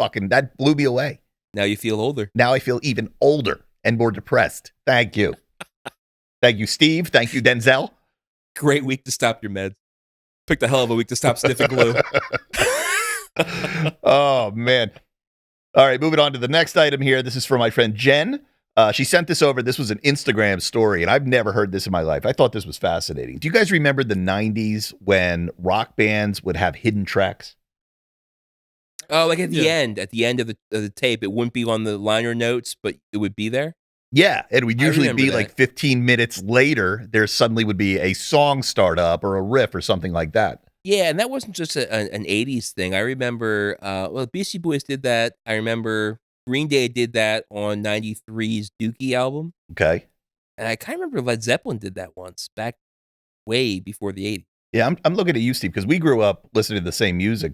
blew me away. Now you feel older. Now I feel even older and more depressed. Thank you. Thank you, Steve. Thank you, Denzel. Great week to stop your meds. Picked a hell of a week to stop sniffing glue. Oh, man. All right, moving on to the next item here. This is for my friend Jen. She sent this over. This was an Instagram story, and I've never heard this in my life. I thought this was fascinating. Do you guys remember the 90s when rock bands would have hidden tracks? Oh, like at the end of the tape, it wouldn't be on the liner notes, but it would be there? Yeah, it would usually be that. like 15 minutes later, there suddenly would be a song start up or a riff or something like that. Yeah, and that wasn't just an 80s thing. I remember, Beastie Boys did that. I remember Green Day did that on 93's Dookie album. Okay. And I kind of remember Led Zeppelin did that once, back way before the 80s. Yeah, I'm looking at you, Steve, because we grew up listening to the same music.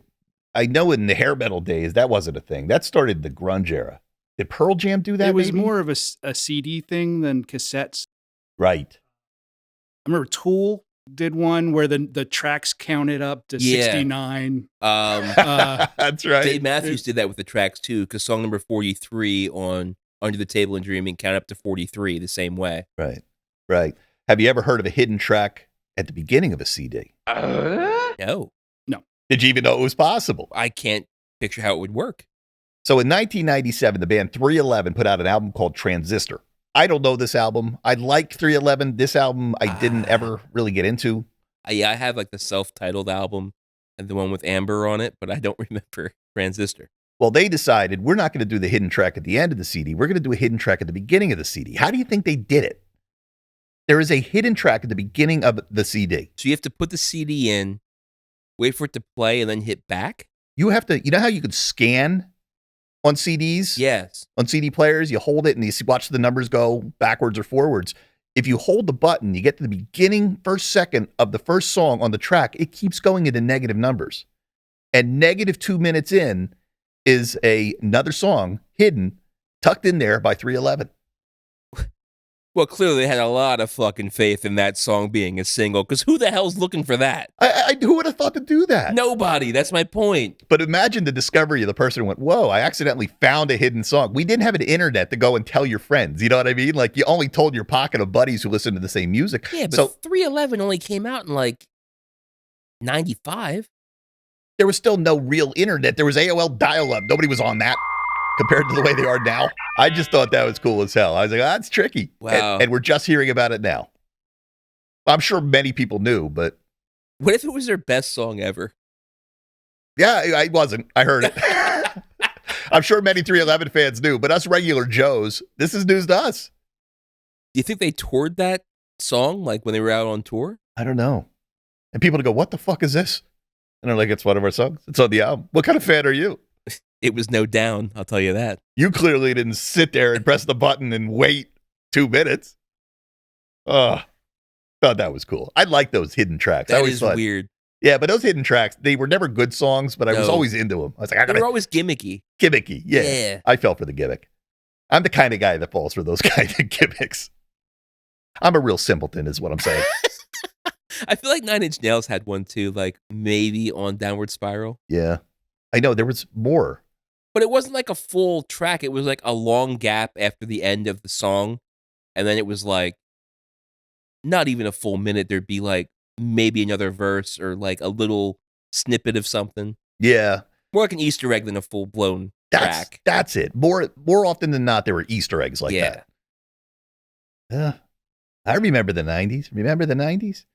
I know in the hair metal days, that wasn't a thing. That started the grunge era. Did Pearl Jam do that? It was maybe? more of a CD thing than cassettes. Right. I remember Tool did one where the tracks counted up to 69. That's right. Dave Matthews did that with the tracks too, because song number 43 on Under the Table and Dreaming counted up to 43 the same way. Right. Have you ever heard of a hidden track at the beginning of a CD? No. Did you even know it was possible? I can't picture how it would work. So in 1997, the band 311 put out an album called Transistor. I don't know this album. I like 311. This album I didn't ever really get into. Yeah, I have like the self-titled album and the one with Amber on it, but I don't remember Transistor. Well, they decided we're not going to do the hidden track at the end of the CD. We're going to do a hidden track at the beginning of the CD. How do you think they did it? There is a hidden track at the beginning of the CD. So you have to put the CD in, wait for it to play, and then hit back? You have to, you know how you could scan on CDs? Yes. On CD players, you hold it and you watch the numbers go backwards or forwards. If you hold the button, you get to the beginning first second of the first song on the track, it keeps going into negative numbers. And negative 2 minutes in is another song hidden, tucked in there by 311. Well, clearly they had a lot of fucking faith in that song being a single, because who the hell's looking for that? Who would have thought to do that? Nobody. That's my point. But imagine the discovery of the person who went, whoa, I accidentally found a hidden song. We didn't have an internet to go and tell your friends. You know what I mean? Like you only told your pocket of buddies who listen to the same music. Yeah, but 311 only came out in like 95. There was still no real internet. There was AOL dial-up. Nobody was on that compared to the way they are now. I just thought that was cool as hell. I was like, that's tricky. Wow. And we're just hearing about it now. I'm sure many people knew, but. What if it was their best song ever? Yeah, I wasn't. I heard it. I'm sure many 311 fans knew, but us regular Joes, this is news to us. Do you think they toured that song like when they were out on tour? I don't know. And people to go, what the fuck is this? And they're like, it's one of our songs. It's on the album. What kind of fan are you? It was no down, I'll tell you that. You clearly didn't sit there and press the button and wait 2 minutes. All thought that was cool. I like those hidden tracks. I That always is thought, weird. Yeah, but those hidden tracks, they were never good songs, but I was No. always into them. I was like, They were always gimmicky. gimmicky. Yeah. Yeah. I fell for the gimmick. I'm the kind of guy that falls for those kind of gimmicks. I'm a real simpleton, is what I'm saying. I feel like Nine Inch Nails had one too, like maybe on Downward Spiral. Yeah. I know there was more. But it wasn't like a full track. It was like a long gap after the end of the song. And then it was like not even a full minute. There'd be like maybe another verse or like a little snippet of something. Yeah. More like an Easter egg than a full blown track. That's it. More often than not, there were Easter eggs like that. I remember the 90s. Remember the 90s?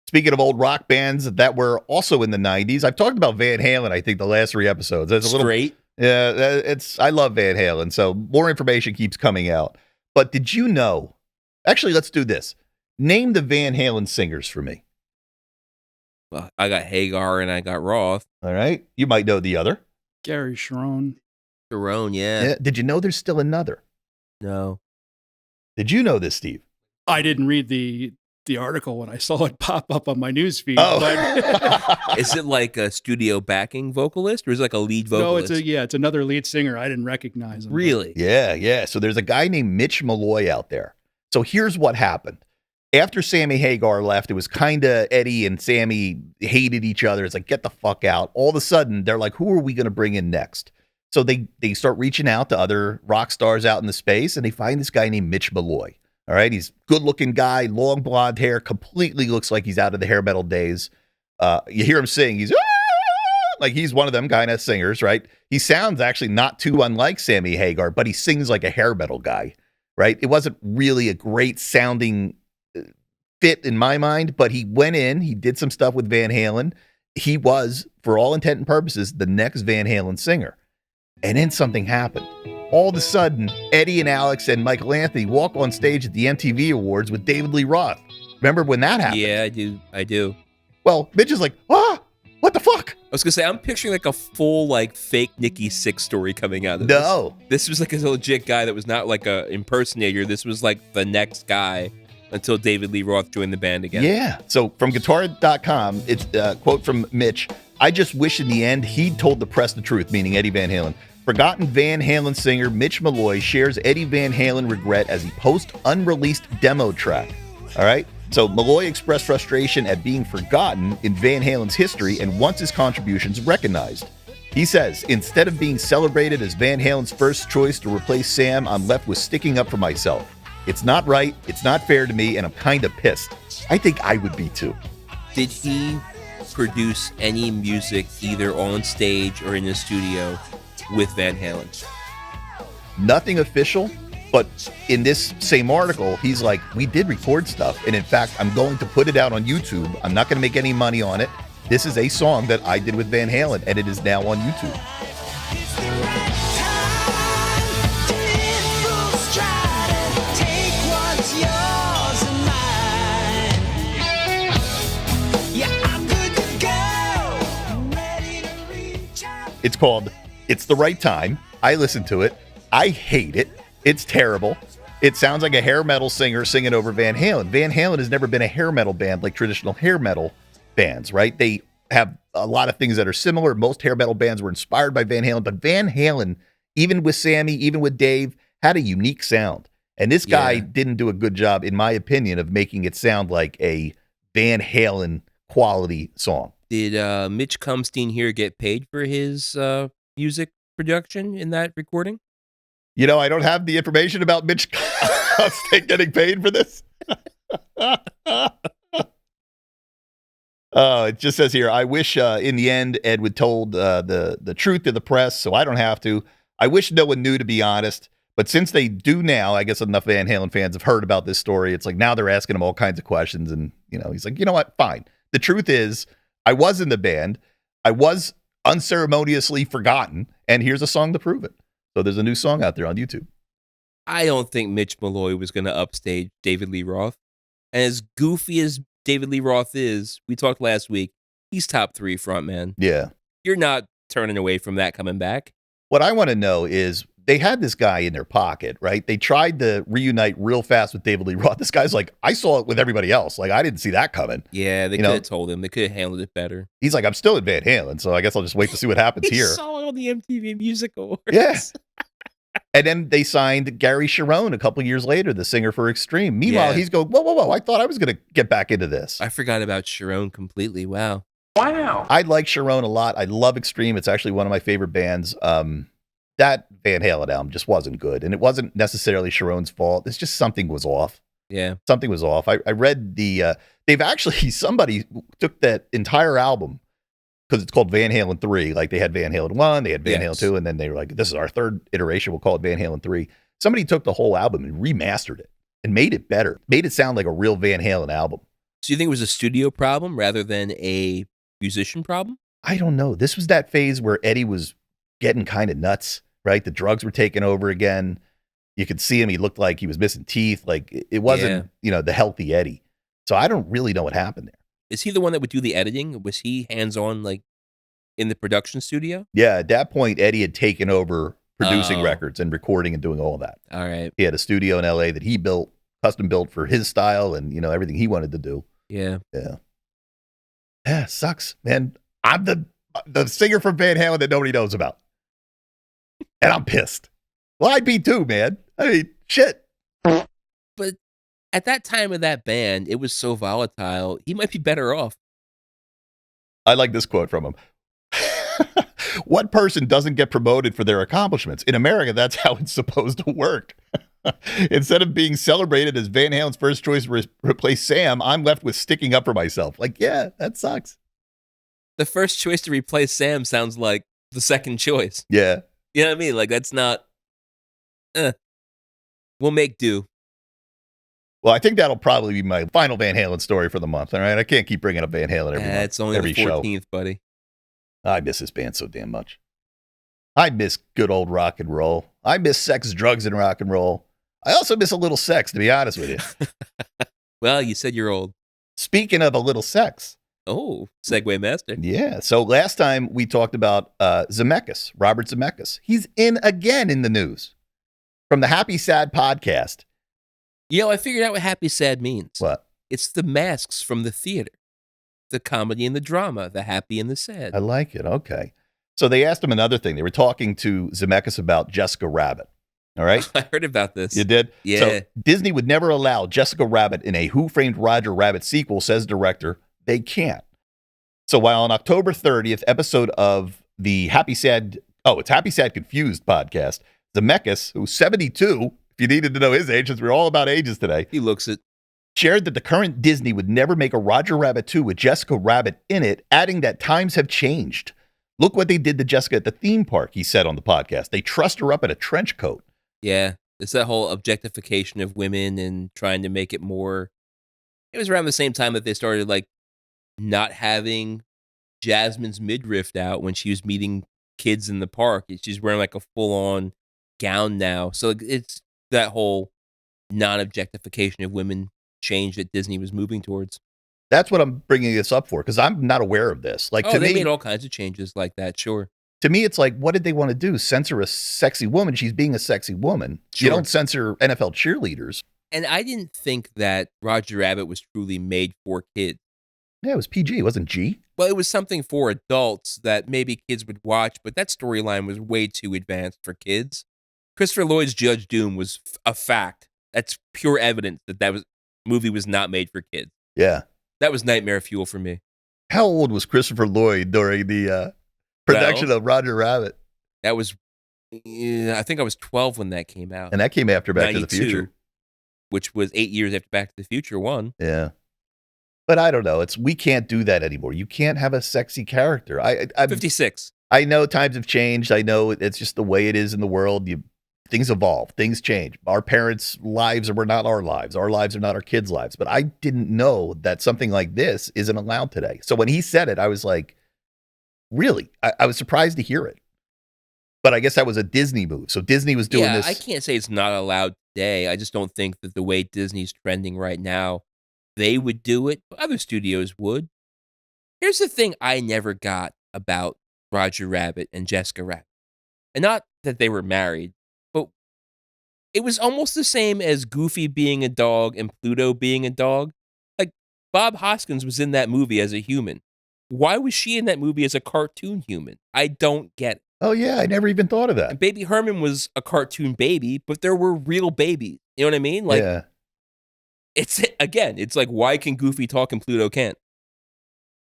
Speaking of old rock bands that were also in the 90s, I've talked about Van Halen, I think, the last 3 episodes. That's a little Straight. Yeah, I love Van Halen, so more information keeps coming out. But did you know? Actually, let's do this. Name the Van Halen singers for me. Well, I got Hagar and I got Roth. All right. You might know the other. Gary Sharon. Sharon, yeah. Did you know there's still another? No. Did you know this, Steve? I didn't read the article when I saw it pop up on my newsfeed. Oh. But Is it like a studio backing vocalist or is it like a lead no, vocalist? it's another lead singer. I didn't recognize him. Really? Yeah. So there's a guy named Mitch Malloy out there. So here's what happened. After Sammy Hagar left, it was kind of Eddie and Sammy hated each other. It's like, get the fuck out. All of a sudden, they're like, who are we going to bring in next? So they start reaching out to other rock stars out in the space, and they find this guy named Mitch Malloy. All right, he's a good-looking guy, long blonde hair, completely looks like he's out of the hair metal days. You hear him sing, he's like he's one of them kind of singers, right? He sounds actually not too unlike Sammy Hagar, but he sings like a hair metal guy, right? It wasn't really a great sounding fit in my mind, but he went in, he did some stuff with Van Halen. He was, for all intent and purposes, the next Van Halen singer. And then something happened. All of a sudden, Eddie and Alex and Michael Anthony walk on stage at the MTV Awards with David Lee Roth. Remember when that happened? Yeah, I do. Well, Mitch is like, what the fuck? I was gonna say, I'm picturing like a full like fake Nikki Sixx story coming out of No. This was like a legit guy that was not like a impersonator. This was like the next guy until David Lee Roth joined the band again. Yeah. So from guitar.com, it's a quote from Mitch. I just wish in the end he'd told the press the truth, meaning Eddie Van Halen. Forgotten Van Halen singer Mitch Malloy shares Eddie Van Halen regret as he posts unreleased demo track. All right. So Malloy expressed frustration at being forgotten in Van Halen's history and wants his contributions recognized. He says, instead of being celebrated as Van Halen's first choice to replace Sam, I'm left with sticking up for myself. It's not right, it's not fair to me, and I'm kind of pissed. I think I would be too. Did he produce any music either on stage or in the studio with Van Halen? Nothing official, but in this same article, he's like, we did record stuff, and in fact, I'm going to put it out on YouTube. I'm not going to make any money on it. This is a song that I did with Van Halen, and it is now on YouTube. It's called It's the Right Time. I listen to it. I hate it. It's terrible. It sounds like a hair metal singer singing over Van Halen. Van Halen has never been a hair metal band like traditional hair metal bands, right? They have a lot of things that are similar. Most hair metal bands were inspired by Van Halen, but Van Halen, even with Sammy, even with Dave, had a unique sound. And this guy didn't do a good job, in my opinion, of making it sound like a Van Halen quality song. Did Mitch Cumstein here get paid for his music production in that recording? You know, I don't have the information about Mitch Cumstein getting paid for this. It just says here, I wish in the end Ed would told the truth to the press, so I don't have to. I wish no one knew, to be honest. But since they do now, I guess enough Van Halen fans have heard about this story. It's like now they're asking him all kinds of questions. And, you know, he's like, you know what? Fine. The truth is, I was in the band. I was unceremoniously forgotten. And here's a song to prove it. So there's a new song out there on YouTube. I don't think Mitch Malloy was going to upstage David Lee Roth. And as goofy as David Lee Roth is, we talked last week, he's top 3 frontman. Yeah. You're not turning away from that coming back. What I want to know is they had this guy in their pocket, right? They tried to reunite real fast with David Lee Roth. This guy's like, I saw it with everybody else. Like, I didn't see that coming. Yeah, they could have told him. They could have handled it better. He's like, I'm still in Van Halen, so I guess I'll just wait to see what happens he here. saw it on the MTV Music Awards. Yeah. And then they signed Gary Cherone a couple years later, the singer for Extreme. Meanwhile, he's going, whoa. I thought I was going to get back into this. I forgot about Cherone completely. Wow. I like Cherone a lot. I love Extreme. It's actually one of my favorite bands. That Van Halen album just wasn't good. And it wasn't necessarily Cherone's fault. It's just something was off. Yeah. Something was off. I read they've actually, somebody took that entire album, because it's called Van Halen 3. Like, they had Van Halen 1, they had Van Halen 2, and then they were like, this is our third iteration. We'll call it Van Halen 3. Somebody took the whole album and remastered it and made it better, made it sound like a real Van Halen album. So you think it was a studio problem rather than a musician problem? I don't know. This was that phase where Eddie was getting kind of nuts, right? The drugs were taking over again. You could see him. He looked like he was missing teeth. Like, it wasn't, the healthy Eddie. So I don't really know what happened there. Is he the one that would do the editing? Was he hands-on, like, in the production studio? Yeah, at that point, Eddie had taken over producing records and recording and doing all that. All right. He had a studio in LA that he built, custom built for his style and, everything he wanted to do. Yeah. Yeah, sucks, man. I'm the singer from Van Halen that nobody knows about. And I'm pissed. Well, I'd be too, man. I mean, shit. But at that time of that band, it was so volatile. He might be better off. I like this quote from him. What person doesn't get promoted for their accomplishments? In America, that's how it's supposed to work. Instead of being celebrated as Van Halen's first choice to replace Sam, I'm left with sticking up for myself. Like, yeah, that sucks. The first choice to replace Sam sounds like the second choice. Yeah. You know what I mean? Like, that's not... We'll make do. Well, I think that'll probably be my final Van Halen story for the month. All right, I can't keep bringing up Van Halen every month. It's only every the 14th, buddy. I miss this band so damn much. I miss good old rock and roll. I miss sex, drugs, and rock and roll. I also miss a little sex, to be honest with you. Well, you said you're old. Speaking of a little sex. Oh, segue master. Yeah. So last time we talked about Zemeckis, Robert Zemeckis. He's in again in the news from the Happy Sad podcast. I figured out what happy sad means. What? It's the masks from the theater. The comedy and the drama, the happy and the sad. I like it. Okay. So they asked him another thing. They were talking to Zemeckis about Jessica Rabbit. All right. I heard about this. You did? Yeah. So Disney would never allow Jessica Rabbit in a Who Framed Roger Rabbit sequel, says director. They can't. So while on October 30th episode of the Happy Sad Confused podcast, Zemeckis, who's 72, if you needed to know his age, since we're all about ages today. He looks it. Shared that the current Disney would never make a Roger Rabbit 2 with Jessica Rabbit in it, adding that times have changed. Look what they did to Jessica at the theme park, he said on the podcast. They trussed her up in a trench coat. Yeah, it's that whole objectification of women and trying to make it more... It was around the same time that they started, like, not having Jasmine's midriff out when she was meeting kids in the park. She's wearing, like, a full-on gown now. So it's that whole non-objectification of women change that Disney was moving towards. That's what I'm bringing this up for, because I'm not aware of this. Like, they made all kinds of changes like that, sure. To me, it's like, what did they want to do? Censor a sexy woman? She's being a sexy woman. Sure. You don't censor NFL cheerleaders. And I didn't think that Roger Rabbit was truly made for kids. Yeah, it was PG. It wasn't G. Well, it was something for adults that maybe kids would watch, but that storyline was way too advanced for kids. Christopher Lloyd's Judge Doom was a fact. That's pure evidence that movie was not made for kids. Yeah. That was nightmare fuel for me. How old was Christopher Lloyd during the production of Roger Rabbit? That was, I think I was 12 when that came out. And that came after Back to the Future. Which was 8 years after Back to the Future 1. Yeah. But I don't know. We can't do that anymore. You can't have a sexy character. I'm 56. I know times have changed. I know it's just the way it is in the world. Things evolve. Things change. Our parents' lives were not our lives. Our lives are not our kids' lives. But I didn't know that something like this isn't allowed today. So when he said it, I was like, really? I was surprised to hear it. But I guess that was a Disney move. So Disney was doing this. I can't say it's not allowed today. I just don't think that the way Disney's trending right now, they would do it. But other studios would. Here's the thing I never got about Roger Rabbit and Jessica Rabbit. And not that they were married. It was almost the same as Goofy being a dog and Pluto being a dog. Like, Bob Hoskins was in that movie as a human. Why was she in that movie as a cartoon human? I don't get it. Oh, yeah, I never even thought of that. And Baby Herman was a cartoon baby, but there were real babies. You know what I mean? Like, yeah. It's like, why can Goofy talk and Pluto can't?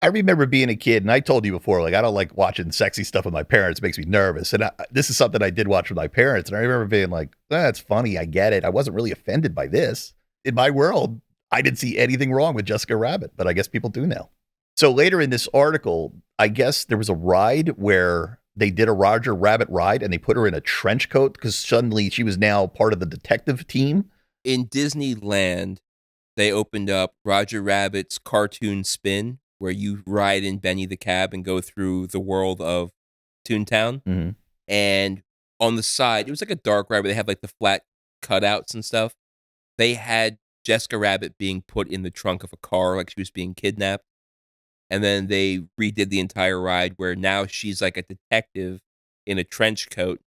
I remember being a kid, and I told you before, like, I don't like watching sexy stuff with my parents. It makes me nervous. And this is something I did watch with my parents. And I remember being like, that's funny. I get it. I wasn't really offended by this. In my world, I didn't see anything wrong with Jessica Rabbit, but I guess people do now. So later in this article, I guess there was a ride where they did a Roger Rabbit ride and they put her in a trench coat because suddenly she was now part of the detective team. In Disneyland, they opened up Roger Rabbit's Cartoon Spin, where you ride in Benny the Cab and go through the world of Toontown. Mm-hmm. And on the side, it was like a dark ride where they have like the flat cutouts and stuff. They had Jessica Rabbit being put in the trunk of a car like she was being kidnapped. And then they redid the entire ride where now she's like a detective in a trench coat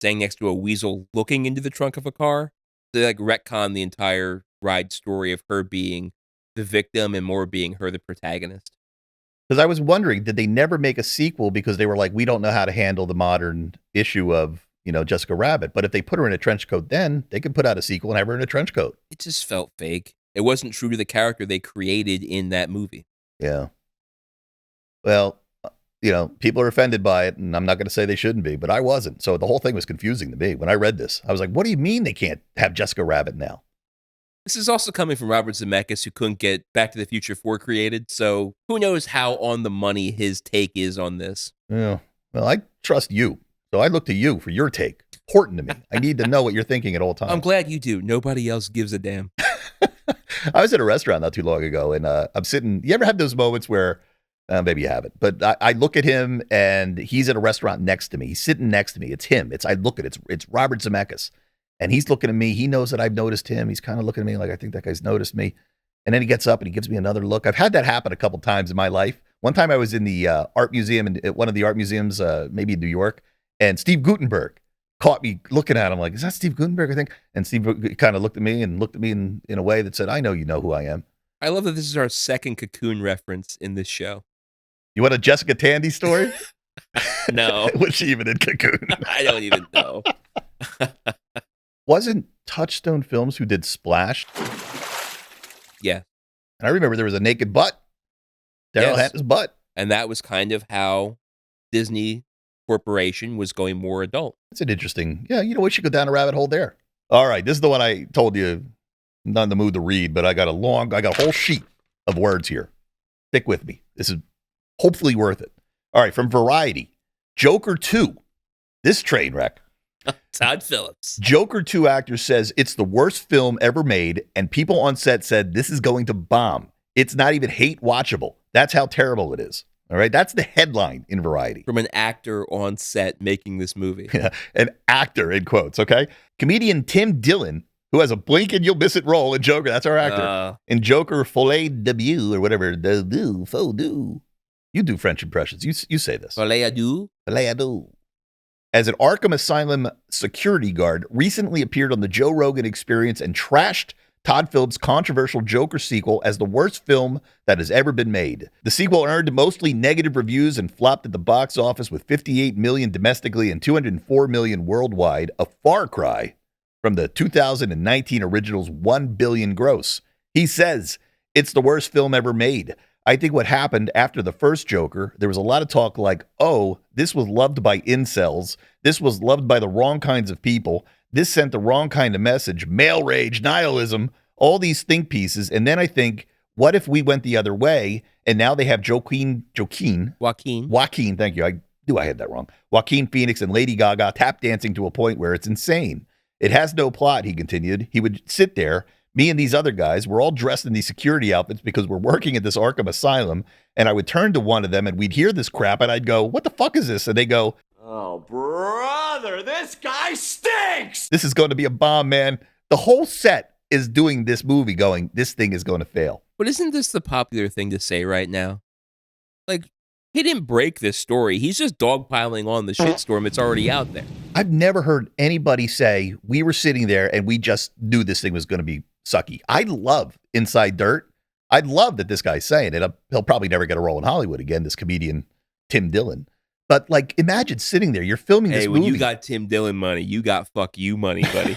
standing next to a weasel looking into the trunk of a car. They like retcon the entire ride story of her being the victim and more being her the protagonist. Because I was wondering, did they never make a sequel because they were like, we don't know how to handle the modern issue of, Jessica Rabbit. But if they put her in a trench coat, then they could put out a sequel and have her in a trench coat. It just felt fake. It wasn't true to the character they created in that movie. Yeah. Well, people are offended by it, and I'm not going to say they shouldn't be, but I wasn't. So the whole thing was confusing to me. When I read this, I was like, what do you mean they can't have Jessica Rabbit now? This is also coming from Robert Zemeckis, who couldn't get Back to the Future 4 created, so who knows how on the money his take is on this. Yeah. Well, I trust you, so I look to you for your take. Important to me. I need to know what you're thinking at all times. I'm glad you do. Nobody else gives a damn. I was at a restaurant not too long ago, and I'm sitting. You ever have those moments where, maybe you haven't, but I look at him, and he's at a restaurant next to me. He's sitting next to me. It's him. I look at it. It's Robert Zemeckis. And he's looking at me. He knows that I've noticed him. He's kind of looking at me like, I think that guy's noticed me. And then he gets up and he gives me another look. I've had that happen a couple times in my life. One time I was in the art museum, at one of the art museums, maybe in New York, and Steve Guttenberg caught me looking at him like, is that Steve Guttenberg, I think? And Steve kind of looked at me in a way that said, I know you know who I am. I love that this is our second Cocoon reference in this show. You want a Jessica Tandy story? No. Was she even in Cocoon? I don't even know. Wasn't Touchstone Films who did Splash? Yeah. And I remember there was a naked butt. Daryl Hannah's butt. And that was kind of how Disney Corporation was going more adult. That's an interesting, we should go down a rabbit hole there. All right, this is the one I told you, I'm not in the mood to read, but I got a whole sheet of words here. Stick with me. This is hopefully worth it. All right, from Variety, Joker 2, this train wreck. Todd Phillips. Joker 2 actor says it's the worst film ever made, and people on set said this is going to bomb. It's not even hate watchable. That's how terrible it is. All right, that's the headline in Variety. From an actor on set making this movie. Yeah, an actor in quotes, okay? Comedian Tim Dillon, who has a blink and you'll miss it role in Joker. That's our actor. In Joker Folie Debut or whatever. You do French impressions. You say this. Folie à deux. Folie à deux. As an Arkham Asylum security guard, recently appeared on the Joe Rogan Experience and trashed Todd Phillips' controversial Joker sequel as the worst film that has ever been made. The sequel earned mostly negative reviews and flopped at the box office with $58 million domestically and $204 million worldwide, a far cry from the 2019 original's $1 billion gross. He says, it's the worst film ever made. I think what happened after the first Joker, there was a lot of talk like, oh, this was loved by incels. This was loved by the wrong kinds of people. This sent the wrong kind of message, male rage, nihilism, all these think pieces. And then I think, what if we went the other way and now they have Joaquin, thank you. I knew I had that wrong. Joaquin Phoenix and Lady Gaga tap dancing to a point where it's insane. It has no plot, he continued. He would sit there. Me and these other guys, we're all dressed in these security outfits because we're working at this Arkham Asylum. And I would turn to one of them and we'd hear this crap and I'd go, what the fuck is this? And they go, oh, brother, this guy stinks. This is going to be a bomb, man. The whole set is doing this movie going, this thing is going to fail. But isn't this the popular thing to say right now? Like, he didn't break this story. He's just dogpiling on the shitstorm that's already out there. I've never heard anybody say we were sitting there and we just knew this thing was going to be sucky. I love Inside Dirt. I love that this guy's saying it. He'll probably never get a role in Hollywood again, this comedian Tim Dillon. But like, imagine sitting there, you're filming this movie. Hey, when you got Tim Dillon money, you got fuck you money, buddy.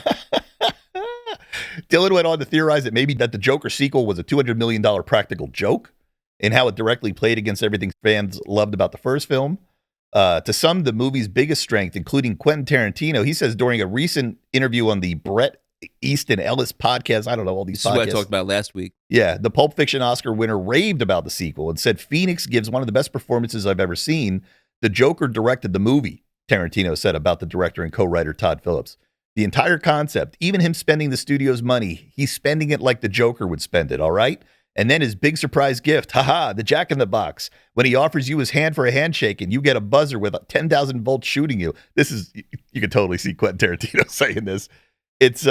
Dillon went on to theorize that maybe that the Joker sequel was a $200 million practical joke and how it directly played against everything fans loved about the first film. To some, the movie's biggest strength, including Quentin Tarantino, he says during a recent interview on the Bret Easton Ellis podcast, I don't know, all these podcasts. This is what I talked about last week. Yeah, the Pulp Fiction Oscar winner raved about the sequel and said Phoenix gives one of the best performances I've ever seen. The Joker directed the movie, Tarantino said about the director and co-writer Todd Phillips. The entire concept, even him spending the studio's money, he's spending it like the Joker would spend it, all right? And then his big surprise gift, haha, the Jack in the Box, when he offers you his hand for a handshake and you get a buzzer with 10,000 volts shooting you. This is, you can totally see Quentin Tarantino saying this. It's,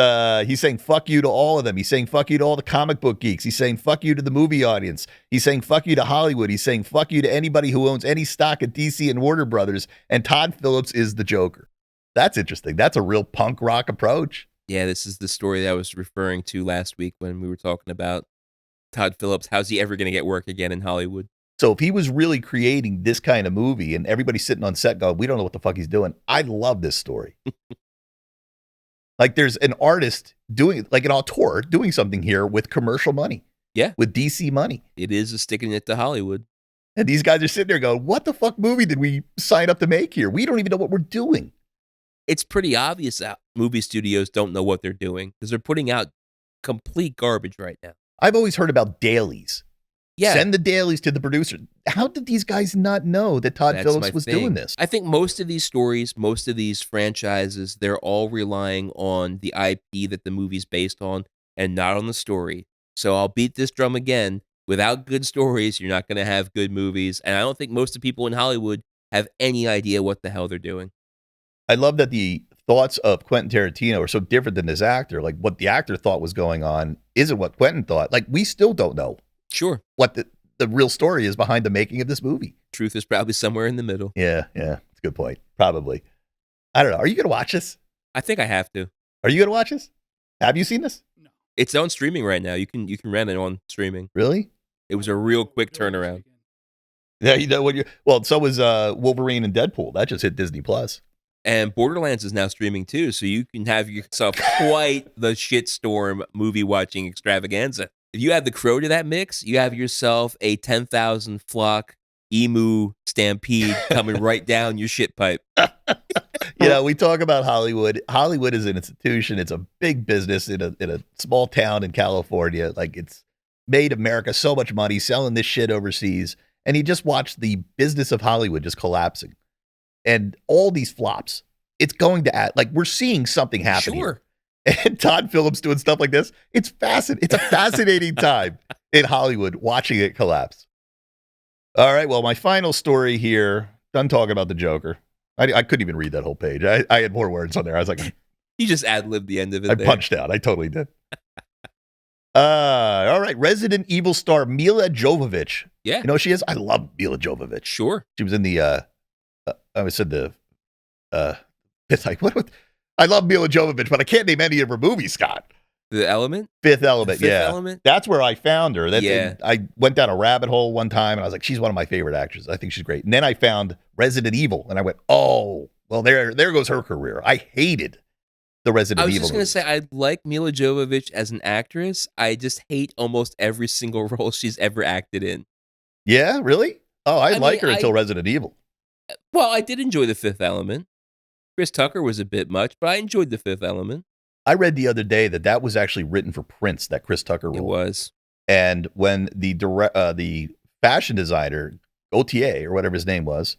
he's saying fuck you to all of them. He's saying fuck you to all the comic book geeks. He's saying fuck you to the movie audience. He's saying fuck you to Hollywood. He's saying fuck you to anybody who owns any stock at DC and Warner Brothers. And Todd Phillips is the Joker. That's interesting. That's a real punk rock approach. Yeah, this is the story that I was referring to last week when we were talking about Todd Phillips. How's he ever going to get work again in Hollywood? So if he was really creating this kind of movie and everybody's sitting on set going, we don't know what the fuck he's doing, I love this story. Like there's an artist doing, like an auteur doing something here with commercial money. Yeah. With DC money. It is a sticking it to Hollywood. And these guys are sitting there going, what the fuck movie did we sign up to make here? We don't even know what we're doing. It's pretty obvious that movie studios don't know what they're doing because they're putting out complete garbage right now. I've always heard about dailies. Yeah. Send the dailies to the producer. How did these guys not know that Todd Phillips was doing this? I think most of these stories, most of these franchises, they're all relying on the IP that the movie's based on and not on the story. So I'll beat this drum again. Without good stories, you're not going to have good movies. And I don't think most of the people in Hollywood have any idea what the hell they're doing. I love that the thoughts of Quentin Tarantino are so different than this actor. Like what the actor thought was going on isn't what Quentin thought. Like we still don't know. Sure. What the real story is behind the making of this movie. Truth is probably somewhere in the middle. Yeah. It's a good point. Probably. I don't know. Are you going to watch this? I think I have to. Are you going to watch this? Have you seen this? No. It's on streaming right now. You can rent it on streaming. Really? It was a real quick turnaround. Yeah, you know what you well, so was Wolverine and Deadpool. That just hit Disney Plus. And Borderlands is now streaming too, so you can have yourself quite the shitstorm movie watching extravaganza. If you add the Crow to that mix, you have yourself a 10,000 flock emu stampede coming right down your shit pipe. You know, we talk about Hollywood. Hollywood is an institution. It's a big business in a small town in California. Like it's made America so much money selling this shit overseas. And you just watch the business of Hollywood just collapsing. And all these flops, it's going to add, like we're seeing something happen. Sure. Here. And Todd Phillips doing stuff like this. It's fascinating. It's a fascinating time in Hollywood watching it collapse. All right. Well, my final story here, done talking about the Joker. I couldn't even read that whole page. I had more words on there. I was like, you just ad-libbed the end of it. I punched out. I totally did. All right. Resident Evil star Mila Jovovich. Yeah. You know who she is? I love Mila Jovovich. Sure. She was in the, I said the, it's like, what? I love Mila Jovovich, but I can't name any of her movies, Scott. The Element? Fifth Element, Fifth yeah. Element? That's where I found her. Yeah. I went down a rabbit hole one time, and I was like, she's one of my favorite actors. I think she's great. And then I found Resident Evil, and I went, oh, well, there goes her career. I hated the Resident Evil. I was just going to say, I like Mila Jovovich as an actress. I just hate almost every single role she's ever acted in. Yeah, really? Oh, I like her until Resident Evil. Well, I did enjoy The Fifth Element. Chris Tucker was a bit much, but I enjoyed The Fifth Element. I read the other day that was actually written for Prince, that Chris Tucker role. It was. And when the fashion designer, Gaultier, or whatever his name was,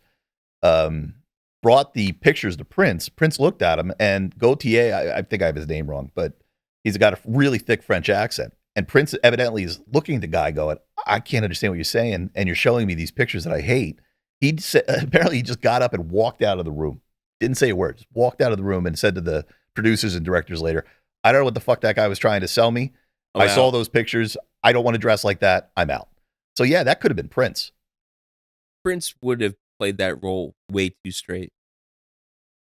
brought the pictures to Prince looked at him, and Gaultier, I think I have his name wrong, but he's got a really thick French accent. And Prince evidently is looking at the guy going, I can't understand what you're saying, and you're showing me these pictures that I hate. Apparently he just got up and walked out of the room. Didn't say a word, just walked out of the room and said to the producers and directors later, I don't know what the fuck that guy was trying to sell me. I saw those pictures. I don't want to dress like that. I'm out. So yeah, that could have been Prince. Prince would have played that role way too straight.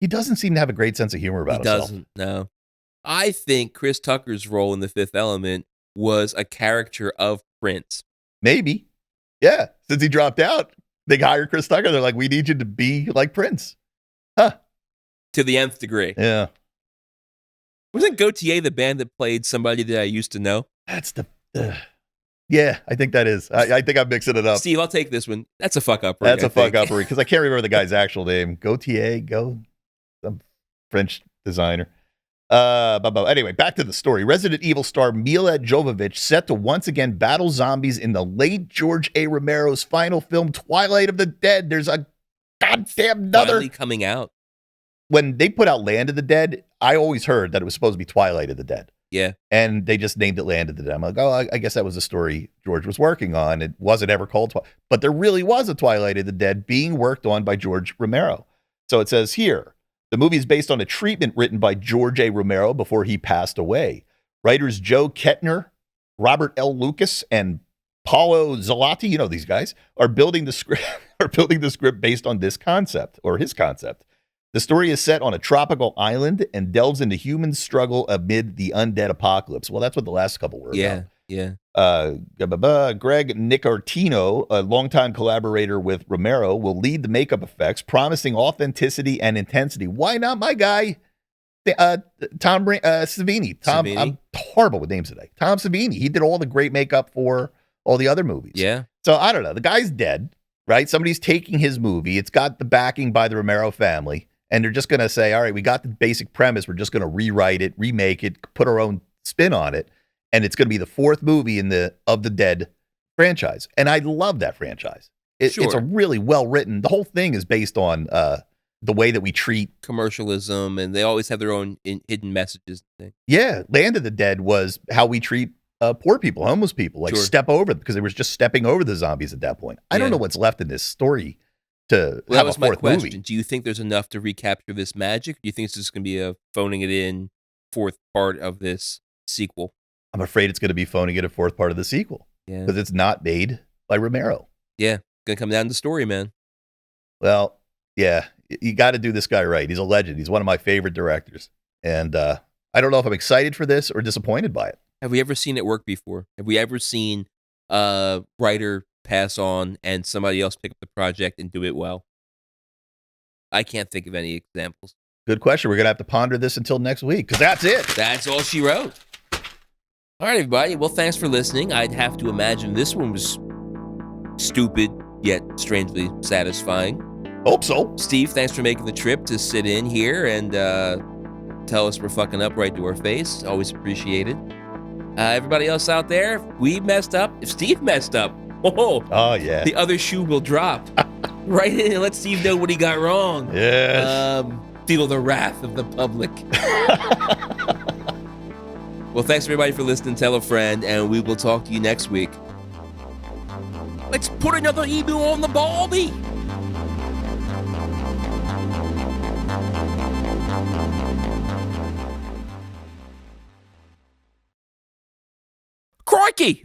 He doesn't seem to have a great sense of humor about himself. He doesn't, no. I think Chris Tucker's role in The Fifth Element was a caricature of Prince. Maybe. Yeah. Since he dropped out, they hired Chris Tucker. They're like, we need you to be like Prince. Huh. To the nth degree. Yeah. Wasn't Gautier the band that played Somebody That I Used to Know? That's the... yeah, I think that is. I think I'm mixing it up. Steve, I'll take this one. That's a fuck-uppery. That's a fuck-uppery, because I can't remember the guy's actual name. Gautier, some French designer. Anyway, back to the story. Resident Evil star Mila Jovovich set to once again battle zombies in the late George A. Romero's final film, Twilight of the Dead. There's a goddamn another... Finally coming out. When they put out Land of the Dead, I always heard that it was supposed to be Twilight of the Dead. Yeah. And they just named it Land of the Dead. I'm like, oh, I guess that was a story George was working on. It wasn't ever called Twilight. But there really was a Twilight of the Dead being worked on by George Romero. So it says here, the movie is based on a treatment written by George A. Romero before he passed away. Writers Joe Kettner, Robert L. Lucas, and Paolo Zolotti, you know these guys, are building the script based on this concept, or his concept. The story is set on a tropical island and delves into human struggle amid the undead apocalypse. Well, that's what the last couple were about. Yeah. Greg Nicartino, a longtime collaborator with Romero, will lead the makeup effects, promising authenticity and intensity. Why not my guy, Tom Savini? Savini? I'm horrible with names today. Tom Savini. He did all the great makeup for all the other movies. Yeah. So I don't know. The guy's dead, right? Somebody's taking his movie. It's got the backing by the Romero family. And they're just going to say, all right, we got the basic premise. We're just going to rewrite it, remake it, put our own spin on it. And it's going to be the fourth movie in the Of the Dead franchise. And I love that franchise. It's a really well-written, the whole thing is based on the way that we treat commercialism, and they always have their own hidden messages. Yeah. Land of the Dead was how we treat poor people, homeless people, like step over, because they were just stepping over the zombies at that point. I don't know what's left in this story to have a fourth movie. Do you think there's enough to recapture this magic? Or do you think it's just going to be a phoning it in fourth part of this sequel? I'm afraid it's going to be phoning it a fourth part of the sequel. Yeah. Because it's not made by Romero. Yeah. Going to come down to the story, man. Well, yeah. You got to do this guy right. He's a legend. He's one of my favorite directors. And I don't know if I'm excited for this or disappointed by it. Have we ever seen it work before? Have we ever seen a writer pass on and somebody else pick up the project and do it well? I can't think of any examples. Good question. We're going to have to ponder this until next week, because that's it. That's all she wrote. All right, everybody. Well, thanks for listening. I'd have to imagine this one was stupid, yet strangely satisfying. Hope so. Steve, thanks for making the trip to sit in here and tell us we're fucking up right to our face. Always appreciated. Everybody else out there, if we messed up, if Steve messed up, oh yeah, the other shoe will drop. Write in and let Steve know what he got wrong. Yes. Feel the wrath of the public. Well, thanks everybody for listening. Tell a friend, and we will talk to you next week. Let's put another emu on the baldy. Crikey!